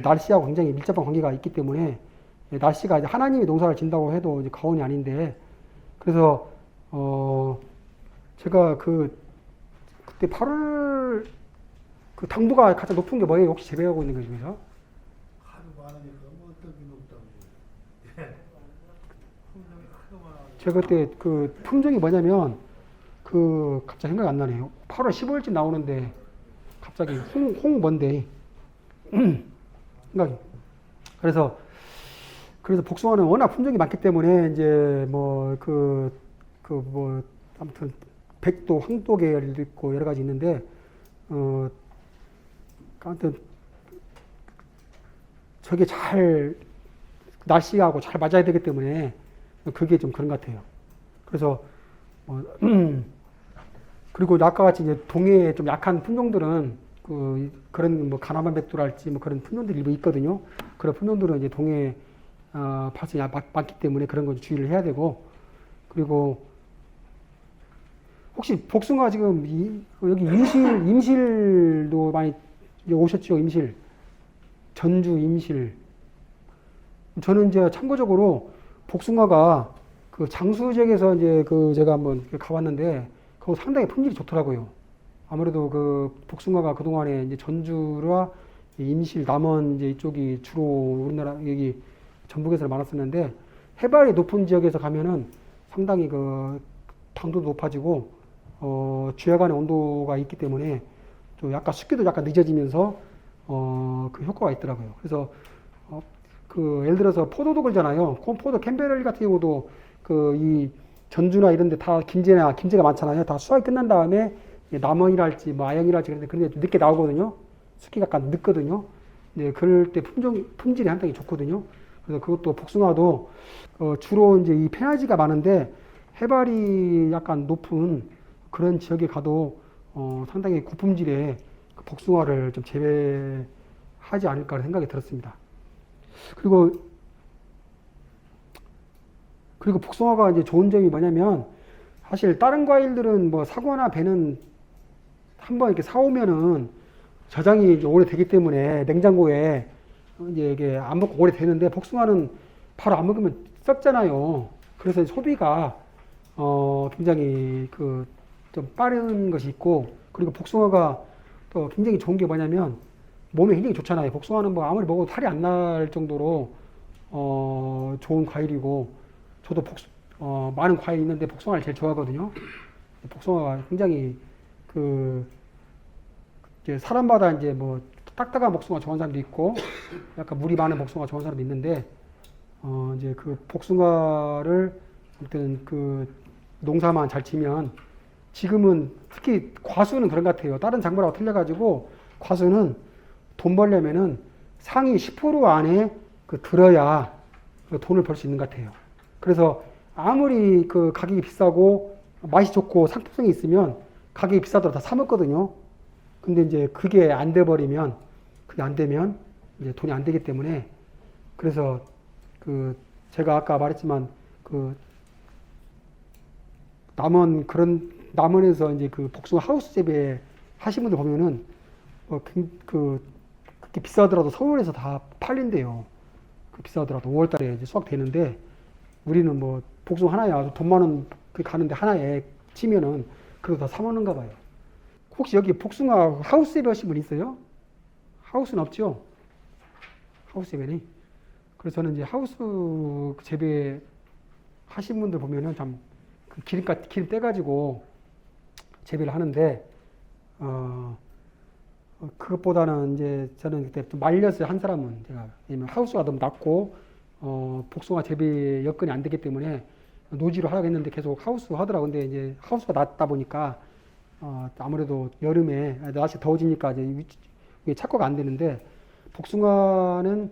Speaker 1: 날씨하고 굉장히 밀접한 관계가 있기 때문에 날씨가 이제 하나님이 농사를 진다고 해도 이제 과언이 아닌데 그래서 제가 그때 8월 그 당도가 가장 높은 게 뭐예요? 혹시 재배하고 있는 것 중에서?
Speaker 3: 하도 많으니까 뭐 어떤 게 높다고. 품종이 하도 많아가지고.
Speaker 1: 제가 그때 그 품종이 뭐냐면 그 갑자기 생각이 안 나네요. 8월 15일쯤 나오는데 갑자기 홍 뭔데? 생각이. 그래서 복숭아는 워낙 품종이 많기 때문에 이제 뭐 아무튼 백도, 황도 계열도 있고 여러 가지 있는데 아무튼 저게 잘 날씨하고 잘 맞아야 되기 때문에 그게 좀 그런 것 같아요. 그래서 그리고 아까 같이 이제 동해에 좀 약한 품종들은 그런 뭐 가나반백도랄지 뭐 그런 품종들이 일부 있거든요. 그런 품종들은 이제 동해 발생이 많기 때문에 그런 거 주의를 해야 되고 그리고 혹시 복숭아 지금 여기 임실도 많이 오셨죠? 임실. 전주 임실. 저는 이제 참고적으로 복숭아가 그 장수 지역에서 이제 그 제가 한번 가봤는데 거기 상당히 품질이 좋더라고요. 아무래도 그 복숭아가 그동안에 이제 전주와 임실, 남원 이제 이쪽이 주로 우리나라 여기 전북에서 많았었는데 해발이 높은 지역에서 가면은 상당히 그 당도도 높아지고 주야간의 온도가 있기 때문에 좀 약간 습기도 약간 늦어지면서 그 효과가 있더라고요. 그래서 그 예를 들어서 포도도 그러잖아요. 포도 캠베럴 같은 경우도 그 이 전주나 이런 데 다 김제가 많잖아요. 다 수확이 끝난 다음에 남원이랄지 뭐 아영이랄지 그런데 늦게 나오거든요. 습기가 약간 늦거든요. 네, 그럴 때 품질이 상당히 좋거든요. 그래서 그것도 복숭아도 주로 이제 이 페나지가 많은데 해발이 약간 높은 그런 지역에 가도 상당히 고품질의 그 복숭아를 좀 재배하지 않을까 생각이 들었습니다. 그리고 복숭아가 이제 좋은 점이 뭐냐면 사실 다른 과일들은 뭐 사과나 배는 한번 이렇게 사오면은 저장이 이제 오래되기 때문에 냉장고에 이제 이게 안 먹고 오래되는데 복숭아는 바로 안 먹으면 썩잖아요. 그래서 소비가 굉장히 그 좀 빠른 것이 있고, 그리고 복숭아가 또 굉장히 좋은 게 뭐냐면 몸에 굉장히 좋잖아요. 복숭아는 뭐 아무리 먹어도 탈이 안 날 정도로 좋은 과일이고, 저도 많은 과일이 있는데 복숭아를 제일 좋아하거든요. 복숭아가 굉장히 이제 사람마다 이제 뭐 딱딱한 복숭아 좋아하는 사람도 있고, 약간 물이 많은 복숭아 좋아하는 사람도 있는데, 이제 그 복숭아를 아무튼 그 농사만 잘 지면, 지금은 특히 과수는 그런 것 같아요. 다른 작물하고 틀려가지고 과수는 돈 벌려면은 상위 10% 안에 들어야 돈을 벌 수 있는 것 같아요. 그래서 아무리 그 가격이 비싸고 맛이 좋고 상품성이 있으면 가격이 비싸더라도 다 사 먹거든요. 근데 이제 그게 안 돼 버리면, 그게 안 되면 이제 돈이 안 되기 때문에, 그래서 제가 아까 말했지만 남원에서 이제 그 복숭아 하우스 재배 하신 분들 보면은 그렇게 비싸더라도 서울에서 다 팔린대요. 비싸더라도 5월 달에 이제 수확 되는데, 우리는 뭐 복숭아 하나에 아주 돈 많은 가는데 하나에 치면은 그래도 다 사 먹는가 봐요. 혹시 여기 복숭아 하우스 재배 하신 분 있어요? 하우스는 없죠? 하우스 재배니. 그래서 저는 이제 하우스 재배 하신 분들 보면은 참 기름 떼가지고 재배를 하는데, 그것보다는 이제 저는 그때 좀 말렸어요. 한 사람은 제가. 왜냐면 하우스가 너무 낮고, 복숭아 재배 여건이 안 되기 때문에 노지로 하라고 했는데 계속 하우스 하더라고요. 근데 이제 하우스가 낮다 보니까, 아무래도 여름에 날씨 더워지니까 이제 위에 착과가 안 되는데, 복숭아는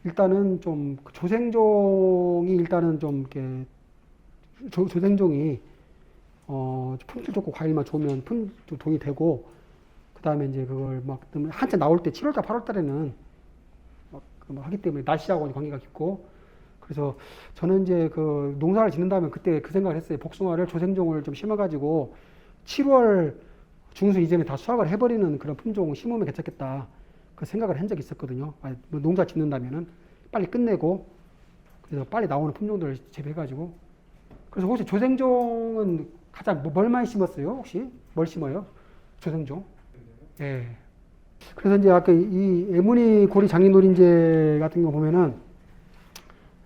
Speaker 1: 일단은 좀 조생종이 일단은 좀 이렇게 조생종이 품질 좋고 과일만 좋으면 돈이 되고, 그 다음에 이제 그걸 막 한참 나올 때 7월달 8월달에는 막 하기 때문에 날씨하고 관계가 깊고, 그래서 저는 이제 그 농사를 짓는 다음에 그때 그 생각을 했어요. 복숭아를 조생종을 좀 심어가지고 7월 중순 이전에 다 수확을 해버리는 그런 품종을 심으면 괜찮겠다. 그 생각을 한 적이 있었거든요. 뭐 농사 짓는다면은 빨리 끝내고, 그래서 빨리 나오는 품종들을 재배해가지고. 그래서 혹시 조생종은 가장 뭘 많이 심었어요? 혹시 뭘 심어요? 조생종? 예. 그래서 이제 아까 이 에무니 고리 장미노린재 같은 거 보면은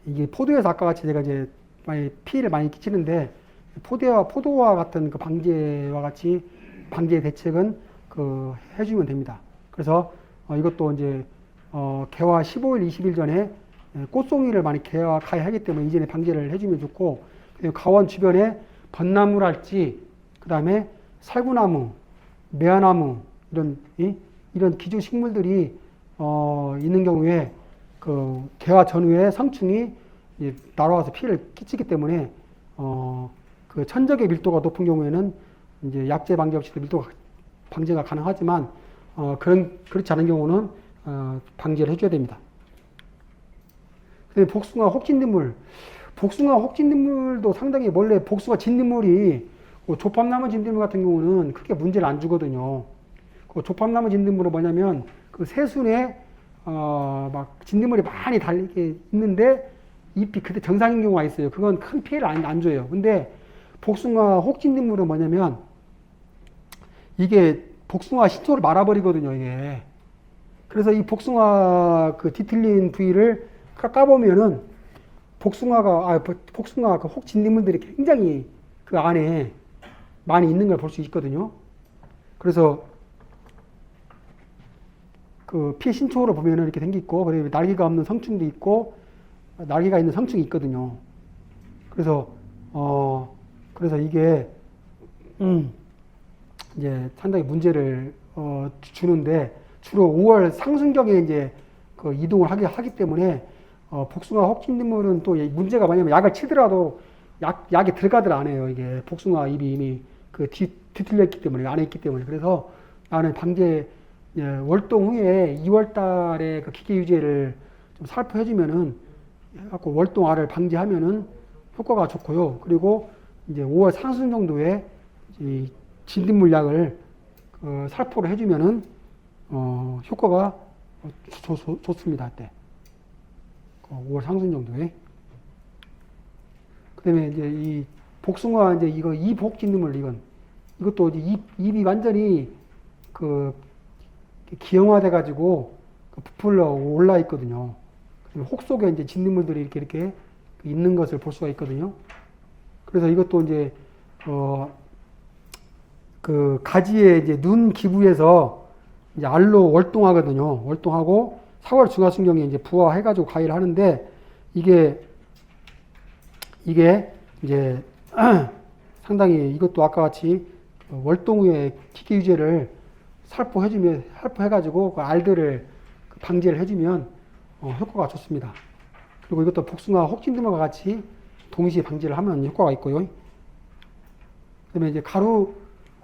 Speaker 1: 이게 포도에서 아까 같이 제가 이제 피해를 많이 끼치는데, 포도와 같은 그 방제와 같이 방제 대책은 해주면 됩니다. 그래서 이것도 이제 개화 15일, 20일 전에 꽃송이를 많이 개화하기 때문에 이전에 방제를 해주면 좋고, 그리고 가원 주변에 벚나무랄지, 그 다음에 살구나무, 매화나무 이런 기주 식물들이 있는 경우에 그 개화 전후에 성충이 이제 날아와서 피해를 끼치기 때문에 그 천적의 밀도가 높은 경우에는 이제 약제 방제 없이도 밀도 방제가 가능하지만 그렇지 않은 경우는 방제를 해줘야 됩니다. 근데 복숭아 혹진드물, 복숭아 혹진드물도 상당히 원래 복숭아 진드물이 조팝나무 진딧물 같은 경우는 크게 문제를 안 주거든요. 그 조팝나무 진딧물은 뭐냐면 그 새순에 막 진딧물이 많이 달리게 있는데 잎이 그때 정상인 경우가 있어요. 그건 큰 피해를 안 줘요. 근데 복숭아 혹진딧물은 뭐냐면 이게 복숭아 신초를 말아버리거든요, 이게. 그래서 이 복숭아 그 뒤틀린 부위를 까보면은 복숭아 그 혹진딧물들이 굉장히 그 안에 많이 있는 걸 볼 수 있거든요. 그래서 그 피해 신초를 보면은 이렇게 생기고, 그리고 날개가 없는 성충도 있고, 날개가 있는 성충이 있거든요. 그래서 그래서 이게 이제 상당히 문제를 주는데, 주로 5월 상순경에 이제 그 이동을 하기 때문에 복숭아 혹진딧물은 또 문제가 뭐냐면 약을 치더라도 약이 들어가들 안 해요. 이게 복숭아 잎이 이미 그 뒤틀려 있기 때문에, 안에 있기 때문에. 그래서 나는 방제 월동 후에 2월 달에 그 기계 유제를 좀 살포해주면은 해갖고 월동알을 방지하면은 효과가 좋고요. 그리고 이제 5월 상순 정도에 이 진딧물 약을 살포를 해주면은 효과가 좋습니다. 그때 5월 상순 정도에. 그다음에 이제 이 복숭아 이제 이거 잎혹 진딧물 이것도 이제 잎이 완전히 그 기형화돼 가지고 부풀러 올라 있거든요. 혹 속에 이제 진딧물들이 이렇게 있는 것을 볼 수가 있거든요. 그래서 이것도 이제 그 가지에 이제 눈 기부에서 이제 알로 월동하거든요. 월동하고 4월 중하순경에 이제 부화해가지고 가위를 하는데 이게 이제 상당히 이것도 아까 같이 월동 후에 기계 유제를 살포해가지고 그 알들을 방제를 해주면 효과가 좋습니다. 그리고 이것도 복숭아 혹진딧물과 같이 동시에 방제를 하면 효과가 있고요. 그다음에 이제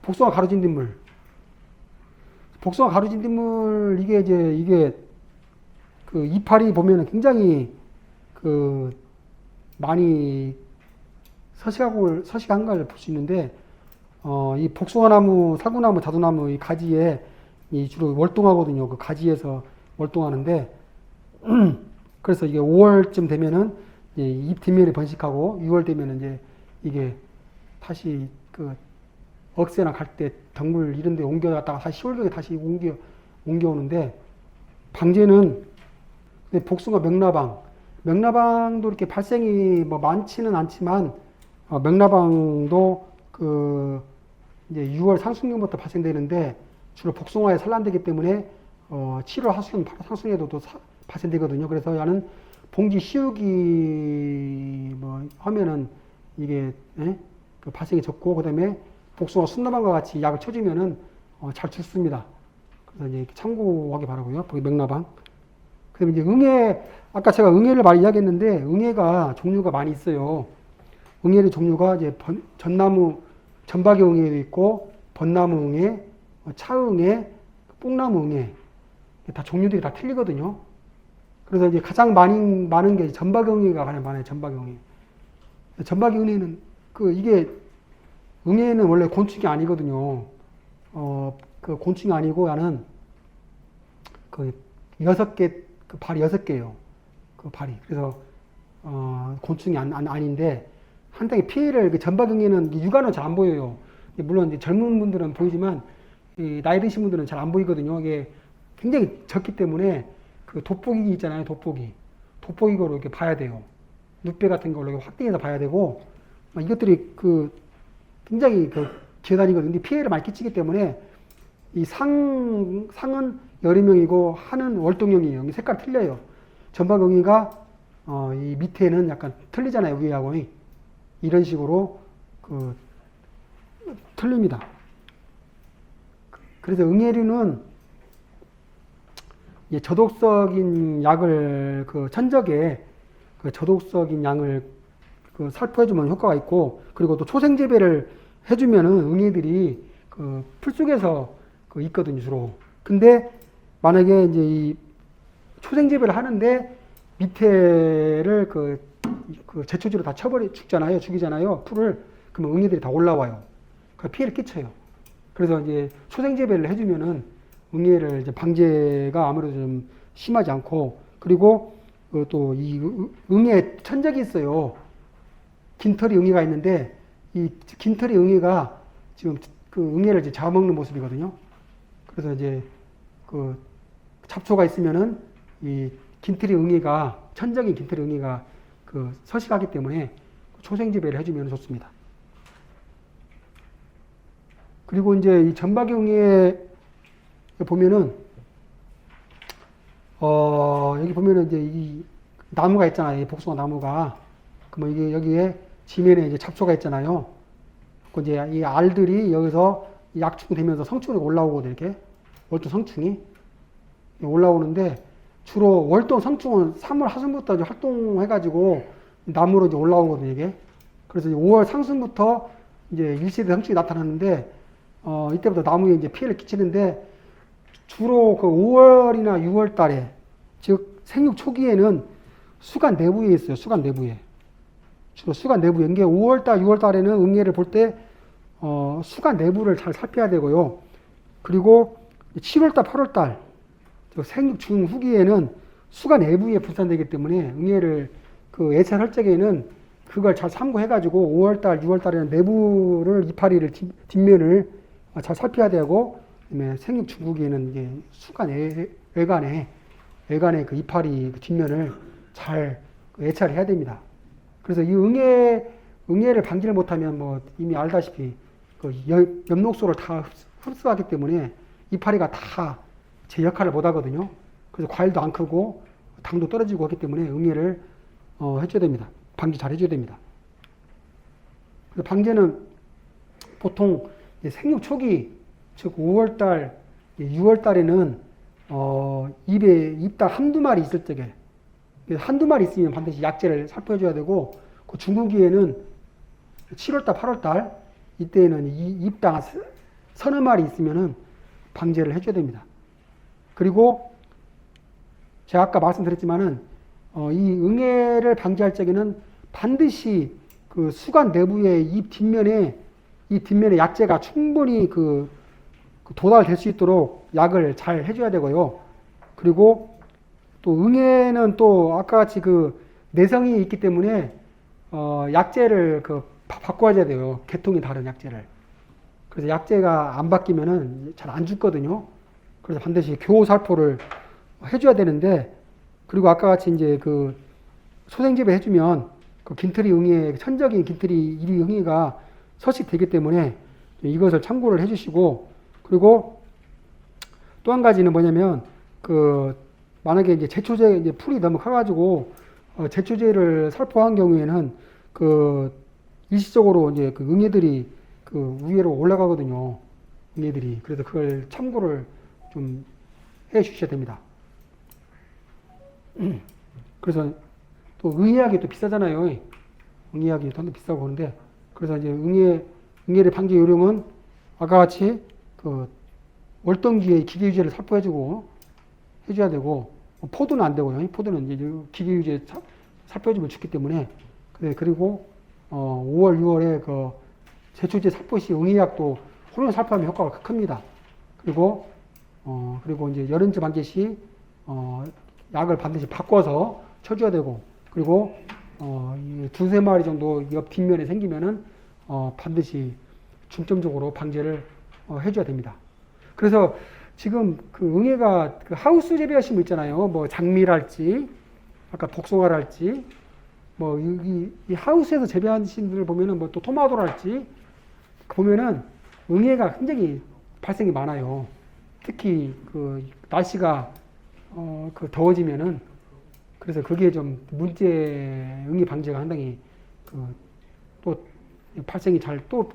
Speaker 1: 복숭아 가루진딧물. 복숭아 가루진딧물 이게 그 이파리 보면은 굉장히 그 많이 서식한 걸 볼 수 있는데 이 복숭아나무, 사구나무, 자두나무 이 가지에 이 주로 월동하거든요. 그 가지에서 월동하는데 그래서 이게 5월쯤 되면은 잎 뒷면이 번식하고 6월 되면은 이제 이게 다시 그 억새나 갈 때 덩물 이런 데 옮겨갔다가 다시 10월경에 다시 옮겨오는데 방제는 복숭아 명나방도 이렇게 발생이 뭐 많지는 않지만 명나방도 그 이제 6월 상순경부터 발생되는데 주로 복숭아에 산란되기 때문에 7월 하순, 8월 상순에도 또 발생되거든요. 그래서 나는 봉지 씌우기 뭐 하면은 이게 그 발생이 적고 그다음에 복숭아 순나방과 같이 약을 쳐주면은 잘 죽습니다. 그래서 이제 참고하기 바라고요. 명나방. 그다음에 이제 응애, 아까 제가 응애를 많이 이야기했는데 응애가 종류가 많이 있어요. 응애의 종류가 이제 전나무, 전박이 응애도 있고 벚나무 응애, 차응애, 뽕나무 응애 다 종류들이 다 틀리거든요. 그래서 이제 가장 많은 게 전박이 응애가 가장 많아요. 전박이 응애. 전박이 응애는 이게 응애는 원래 곤충이 아니거든요. 그 곤충이 아니고 나는 그 6개 그 발이 6개예요. 그 발이. 그래서 곤충이 아닌데 상당히 피해를 전박응애는 육안은 잘 안 보여요. 물론 이제 젊은 분들은 보이지만 나이 드신 분들은 잘 안 보이거든요. 이게 굉장히 적기 때문에 그 돋보기 있잖아요. 돋보기로 이렇게 봐야 돼요. 눕배 같은 걸로 확대해서 봐야 되고 이것들이 그 굉장히 기어다니거든요. 근데 피해를 많이 끼치기 때문에 이 상은 여름형이고 하는 월동형이에요. 색깔 틀려요. 전박응애가 이 밑에는 약간 틀리잖아요. 위하고 이런 식으로 틀립니다. 그래서 응애류는 저독적인 약을 천적에 저독적인 양을 살포해주면 효과가 있고 그리고 또 초생재배를 해주면은 응애들이 풀 속에서 있거든요 주로. 근데 만약에 이제 이 초생재배를 하는데 밑에를 제초지로 다 죽이잖아요. 풀을. 그러면 응애들이 다 올라와요. 피해를 끼쳐요. 그래서 이제 초생 재배를 해주면은 응애를 이제 방제가 아무래도 좀 심하지 않고, 그리고 또 이 응애 천적이 있어요. 긴털이 응애가 있는데 이 긴털이 응애가 지금 그 응애를 이제 잡아먹는 모습이거든요. 그래서 이제 그 잡초가 있으면은 이 긴털이 응애가, 천적인 긴털이 응애가 그 서식하기 때문에 초생 재배를 해주면 좋습니다. 그리고 이제 이 전박이 응애 보면은 여기 보면은 이제 이 나무가 있잖아요. 이 복숭아 나무가. 그러면 이게 여기에 지면에 이제 잡초가 있잖아요. 그 이제 이 알들이 여기서 약충되면서 성충이 올라오거든요. 이렇게 월동 성충이 올라오는데, 주로 월동 성충은 3월 하순부터 이제 활동해가지고 나무로 이제 올라오거든요. 이게. 그래서 5월 상순부터 이제 일시대 성충이 나타나는데, 이때부터 나무에 이제 피해를 끼치는데, 주로 그 5월이나 6월 달에, 즉 생육 초기에는 수간 내부에 있어요. 수간 내부에. 주로 수간 내부에. 이게 5월 달, 6월 달에는 응애를 볼 때 수간 내부를 잘 살펴야 되고요. 그리고 7월 달, 8월 달, 생육 중 후기에는 수간 내부에 분산되기 때문에 응애를 그 애차 설정에는 그걸 잘 참고해가지고 5월 달, 6월 달에는 내부를 이파리를 뒷면을 잘 살펴야 되고, 그다음에 생육 중후기에는 이제 수간 외관에 그 이파리 그 뒷면을 잘 애차를 해야 됩니다. 그래서 이 응애를 방지를 못하면 뭐 이미 알다시피 그 엽록소를 다 흡수하기 때문에 이파리가 다 제 역할을 못 하거든요. 그래서 과일도 안 크고 당도 떨어지고 하기 때문에 응애를 해줘야 됩니다. 방지 잘 해줘야 됩니다. 그래서 방제는 보통 생육 초기, 즉 5월달, 6월달에는 입에 입닭 한두 마리 있을 적에, 한두 마리 있으면 반드시 약제를 살펴줘야 되고, 그 중후기에는 7월달, 8월달 이때에는 입닭 서너 마리 있으면은 방제를 해줘야 됩니다. 그리고 제가 아까 말씀드렸지만은 이 응애를 방지할 적에는 반드시 그 수간 내부의 입 뒷면에 약제가 충분히 그 도달될 수 있도록 약을 잘 해줘야 되고요. 그리고 또 응애는 또 아까 같이 그 내성이 있기 때문에 약제를 그 바꿔야 돼요. 계통이 다른 약제를. 그래서 약제가 안 바뀌면은 잘 안 죽거든요. 그래서 반드시 교살포를 해줘야 되는데, 그리고 아까 같이 이제 그 소생재배 해주면 그 긴트리 응애, 천적인 긴트리 일위 응애가 서식되기 때문에 이것을 참고를 해주시고, 그리고 또 한 가지는 뭐냐면 그 만약에 이제 제초제 이제 풀이 너무 커가지고 제초제를 살포한 경우에는 그 일시적으로 이제 그 응애들이 그 위로 올라가거든요. 응애들이. 그래서 그걸 참고를 좀 해 주셔야 됩니다. 그래서 또 응애약이 또 비싸잖아요. 응애약이 더 비싸고 그런데, 그래서 이제 응애의 방제 요령은 아까 같이 그 월동기에 기계유제를 살포해주고 해줘야 되고, 포도는 안 되고요. 포도는 이제 기계유제 살포해주면 죽기 때문에. 그리고 5월, 6월에 그 제초제 살포 시 응애약도 호르몬 살포하면 효과가 큽니다. 그리고 이제 여름제 방제 시 약을 반드시 바꿔서 쳐줘야 되고, 그리고 두세 마리 정도 옆 뒷면에 생기면은 반드시 중점적으로 방제를 해줘야 됩니다. 그래서 지금 그 응애가 그 하우스 재배하신 분 있잖아요. 뭐 장미랄지, 아까 복숭아랄지, 뭐 이 하우스에서 재배하신 분을 보면은 뭐 또 토마토랄지 보면은 응애가 굉장히 발생이 많아요. 특히 그 날씨가 그 더워지면은, 그래서 그게 좀 문제 응애 방제가 상당히 또 발생이 잘, 또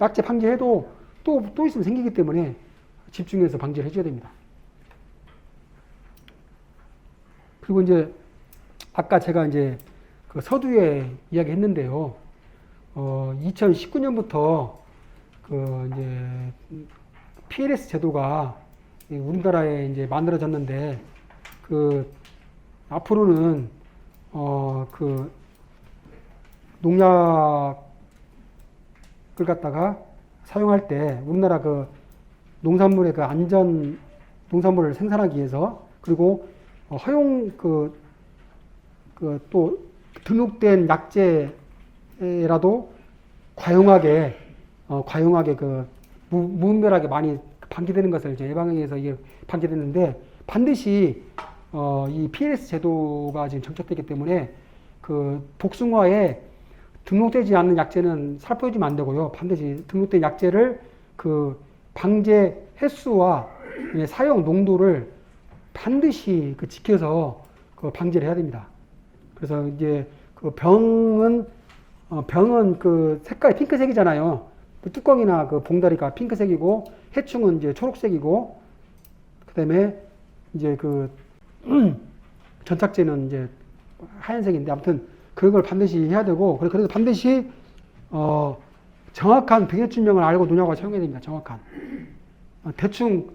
Speaker 1: 약제 방제해도 또 있으면 생기기 때문에 집중해서 방제를 해줘야 됩니다. 그리고 이제 아까 제가 이제 그 서두에 이야기했는데요. 2019년부터 그 이제 PLS 제도가 우리나라에 이제 만들어졌는데, 그 앞으로는 그 농약을 갖다가 사용할 때 우리나라 그 농산물의 그 안전 농산물을 생산하기 위해서 그리고 허용 또 등록된 약재라도 과용하게 그 무분별하게 많이 방기되는 것을 이제 예방하기 위해서 이게 방기됐는데 반드시 이 PLS 제도가 지금 정착되기 때문에 그 복숭아에 등록되지 않는 약재는 살포해주면 안 되고요. 반드시 등록된 약재를 그 방제 횟수와 사용 농도를 반드시 그 지켜서 그 방제를 해야 됩니다. 그래서 이제 그 병은 그 색깔이 핑크색이잖아요. 그 뚜껑이나 그 봉다리가 핑크색이고 해충은 이제 초록색이고 그다음에 이제 그 전착제는 이제 하얀색인데 아무튼 그걸 반드시 해야 되고 그래서 반드시 정확한 병해충명을 알고 농약을 사용해야 됩니다. 정확한. 대충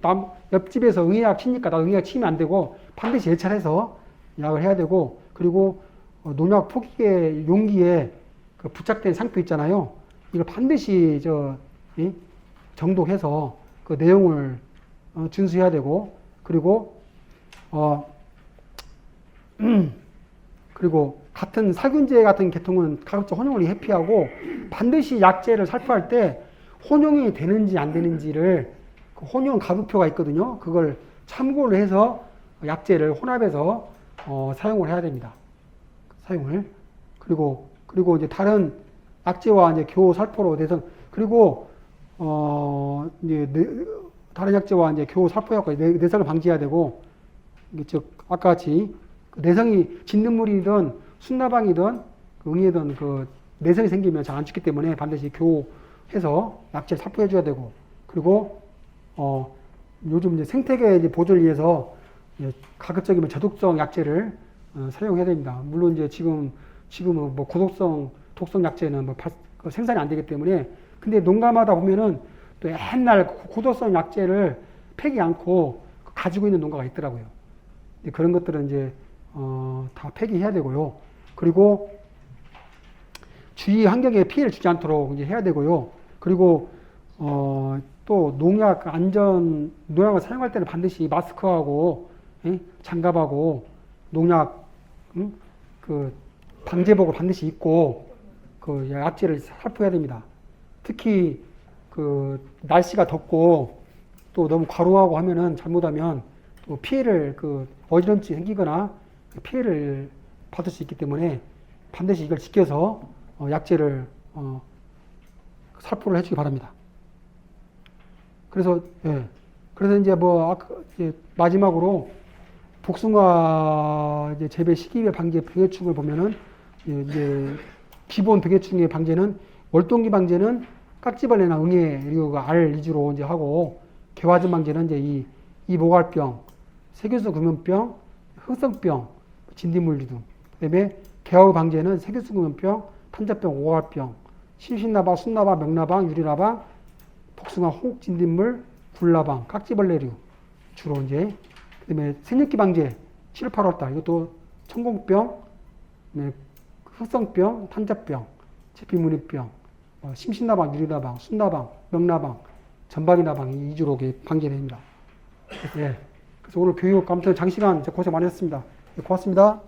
Speaker 1: 옆집에서 응애약 치니까 나 응애약 치면 안 되고 반드시 예찰해서 약을 해야 되고 그리고 농약 포기의 용기에 그 부착된 상표 있잖아요. 이걸 반드시 정독해서 그 내용을 준수해야 되고 그리고 그리고 같은 살균제 같은 계통은 가급적 혼용을 회피하고 반드시 약재를 살포할 때 혼용이 되는지 안 되는지를 그 혼용 가급표가 있거든요. 그걸 참고를 해서 약재를 혼합해서 사용을 해야 됩니다. 사용을 그리고 이제 다른 약재와 이제 교호 살포로 내성 그리고 이제 다른 약재와 이제 교호 살포하고 내성을 방지해야 되고 즉 아까 같이 내성이 진딧물이든 순나방이든 응이든 그 내성이 생기면 잘 안 죽기 때문에 반드시 교호해서 약재를 살포해줘야 되고 그리고 요즘 이제 생태계 이제 보존을 위해서 가급적이면 저독성 약재를 사용해야 됩니다. 물론 이제 지금은 뭐 고독성, 독성 약재는 뭐 생산이 안 되기 때문에 근데 농가마다 보면은 또 옛날 고독성 약재를 폐기 않고 가지고 있는 농가가 있더라고요. 그런 것들은 이제 다 폐기해야 되고요. 그리고 주위 환경에 피해를 주지 않도록 이제 해야 되고요. 그리고 또 농약을 사용할 때는 반드시 마스크하고 장갑하고 농약 그 방제복을 반드시 입고 그 약재를 살포해야 됩니다. 특히 그 날씨가 덥고 또 너무 과로하고 하면은 잘못하면 또 피해를 그 어지럼증이 생기거나 피해를 받을 수 있기 때문에 반드시 이걸 지켜서 약재를 살포를 해주기 바랍니다. 그래서 이제 이제 마지막으로 복숭아 이제 재배 시기별 방제 병해충을 보면은 이제 기본 병해충의 방제는 월동기 방제는 깍지벌레나 응애류가 알 위주로 이제 하고 개화점 방제는 이제 이 모갈병, 세균성 구면병, 흑성병, 진딧물류 등. 그다음에 개화후 방제는 세균성 구면병, 탄저병, 오갈병, 심신나방, 순나방, 명나방, 유리나방, 복숭아, 홍, 진딧물, 굴나방, 깍지벌레류 주로 이제 그다음에 생육기 방제 7, 8월달 이것도 천공병, 흑성병, 탄저병, 제피무늬병, 심신나방, 유리나방, 순나방, 명나방, 전방위나방 이 위주로 방제됩니다. 그래서 오늘 교육 아무튼 장시간 고생 많으셨습니다. 고맙습니다.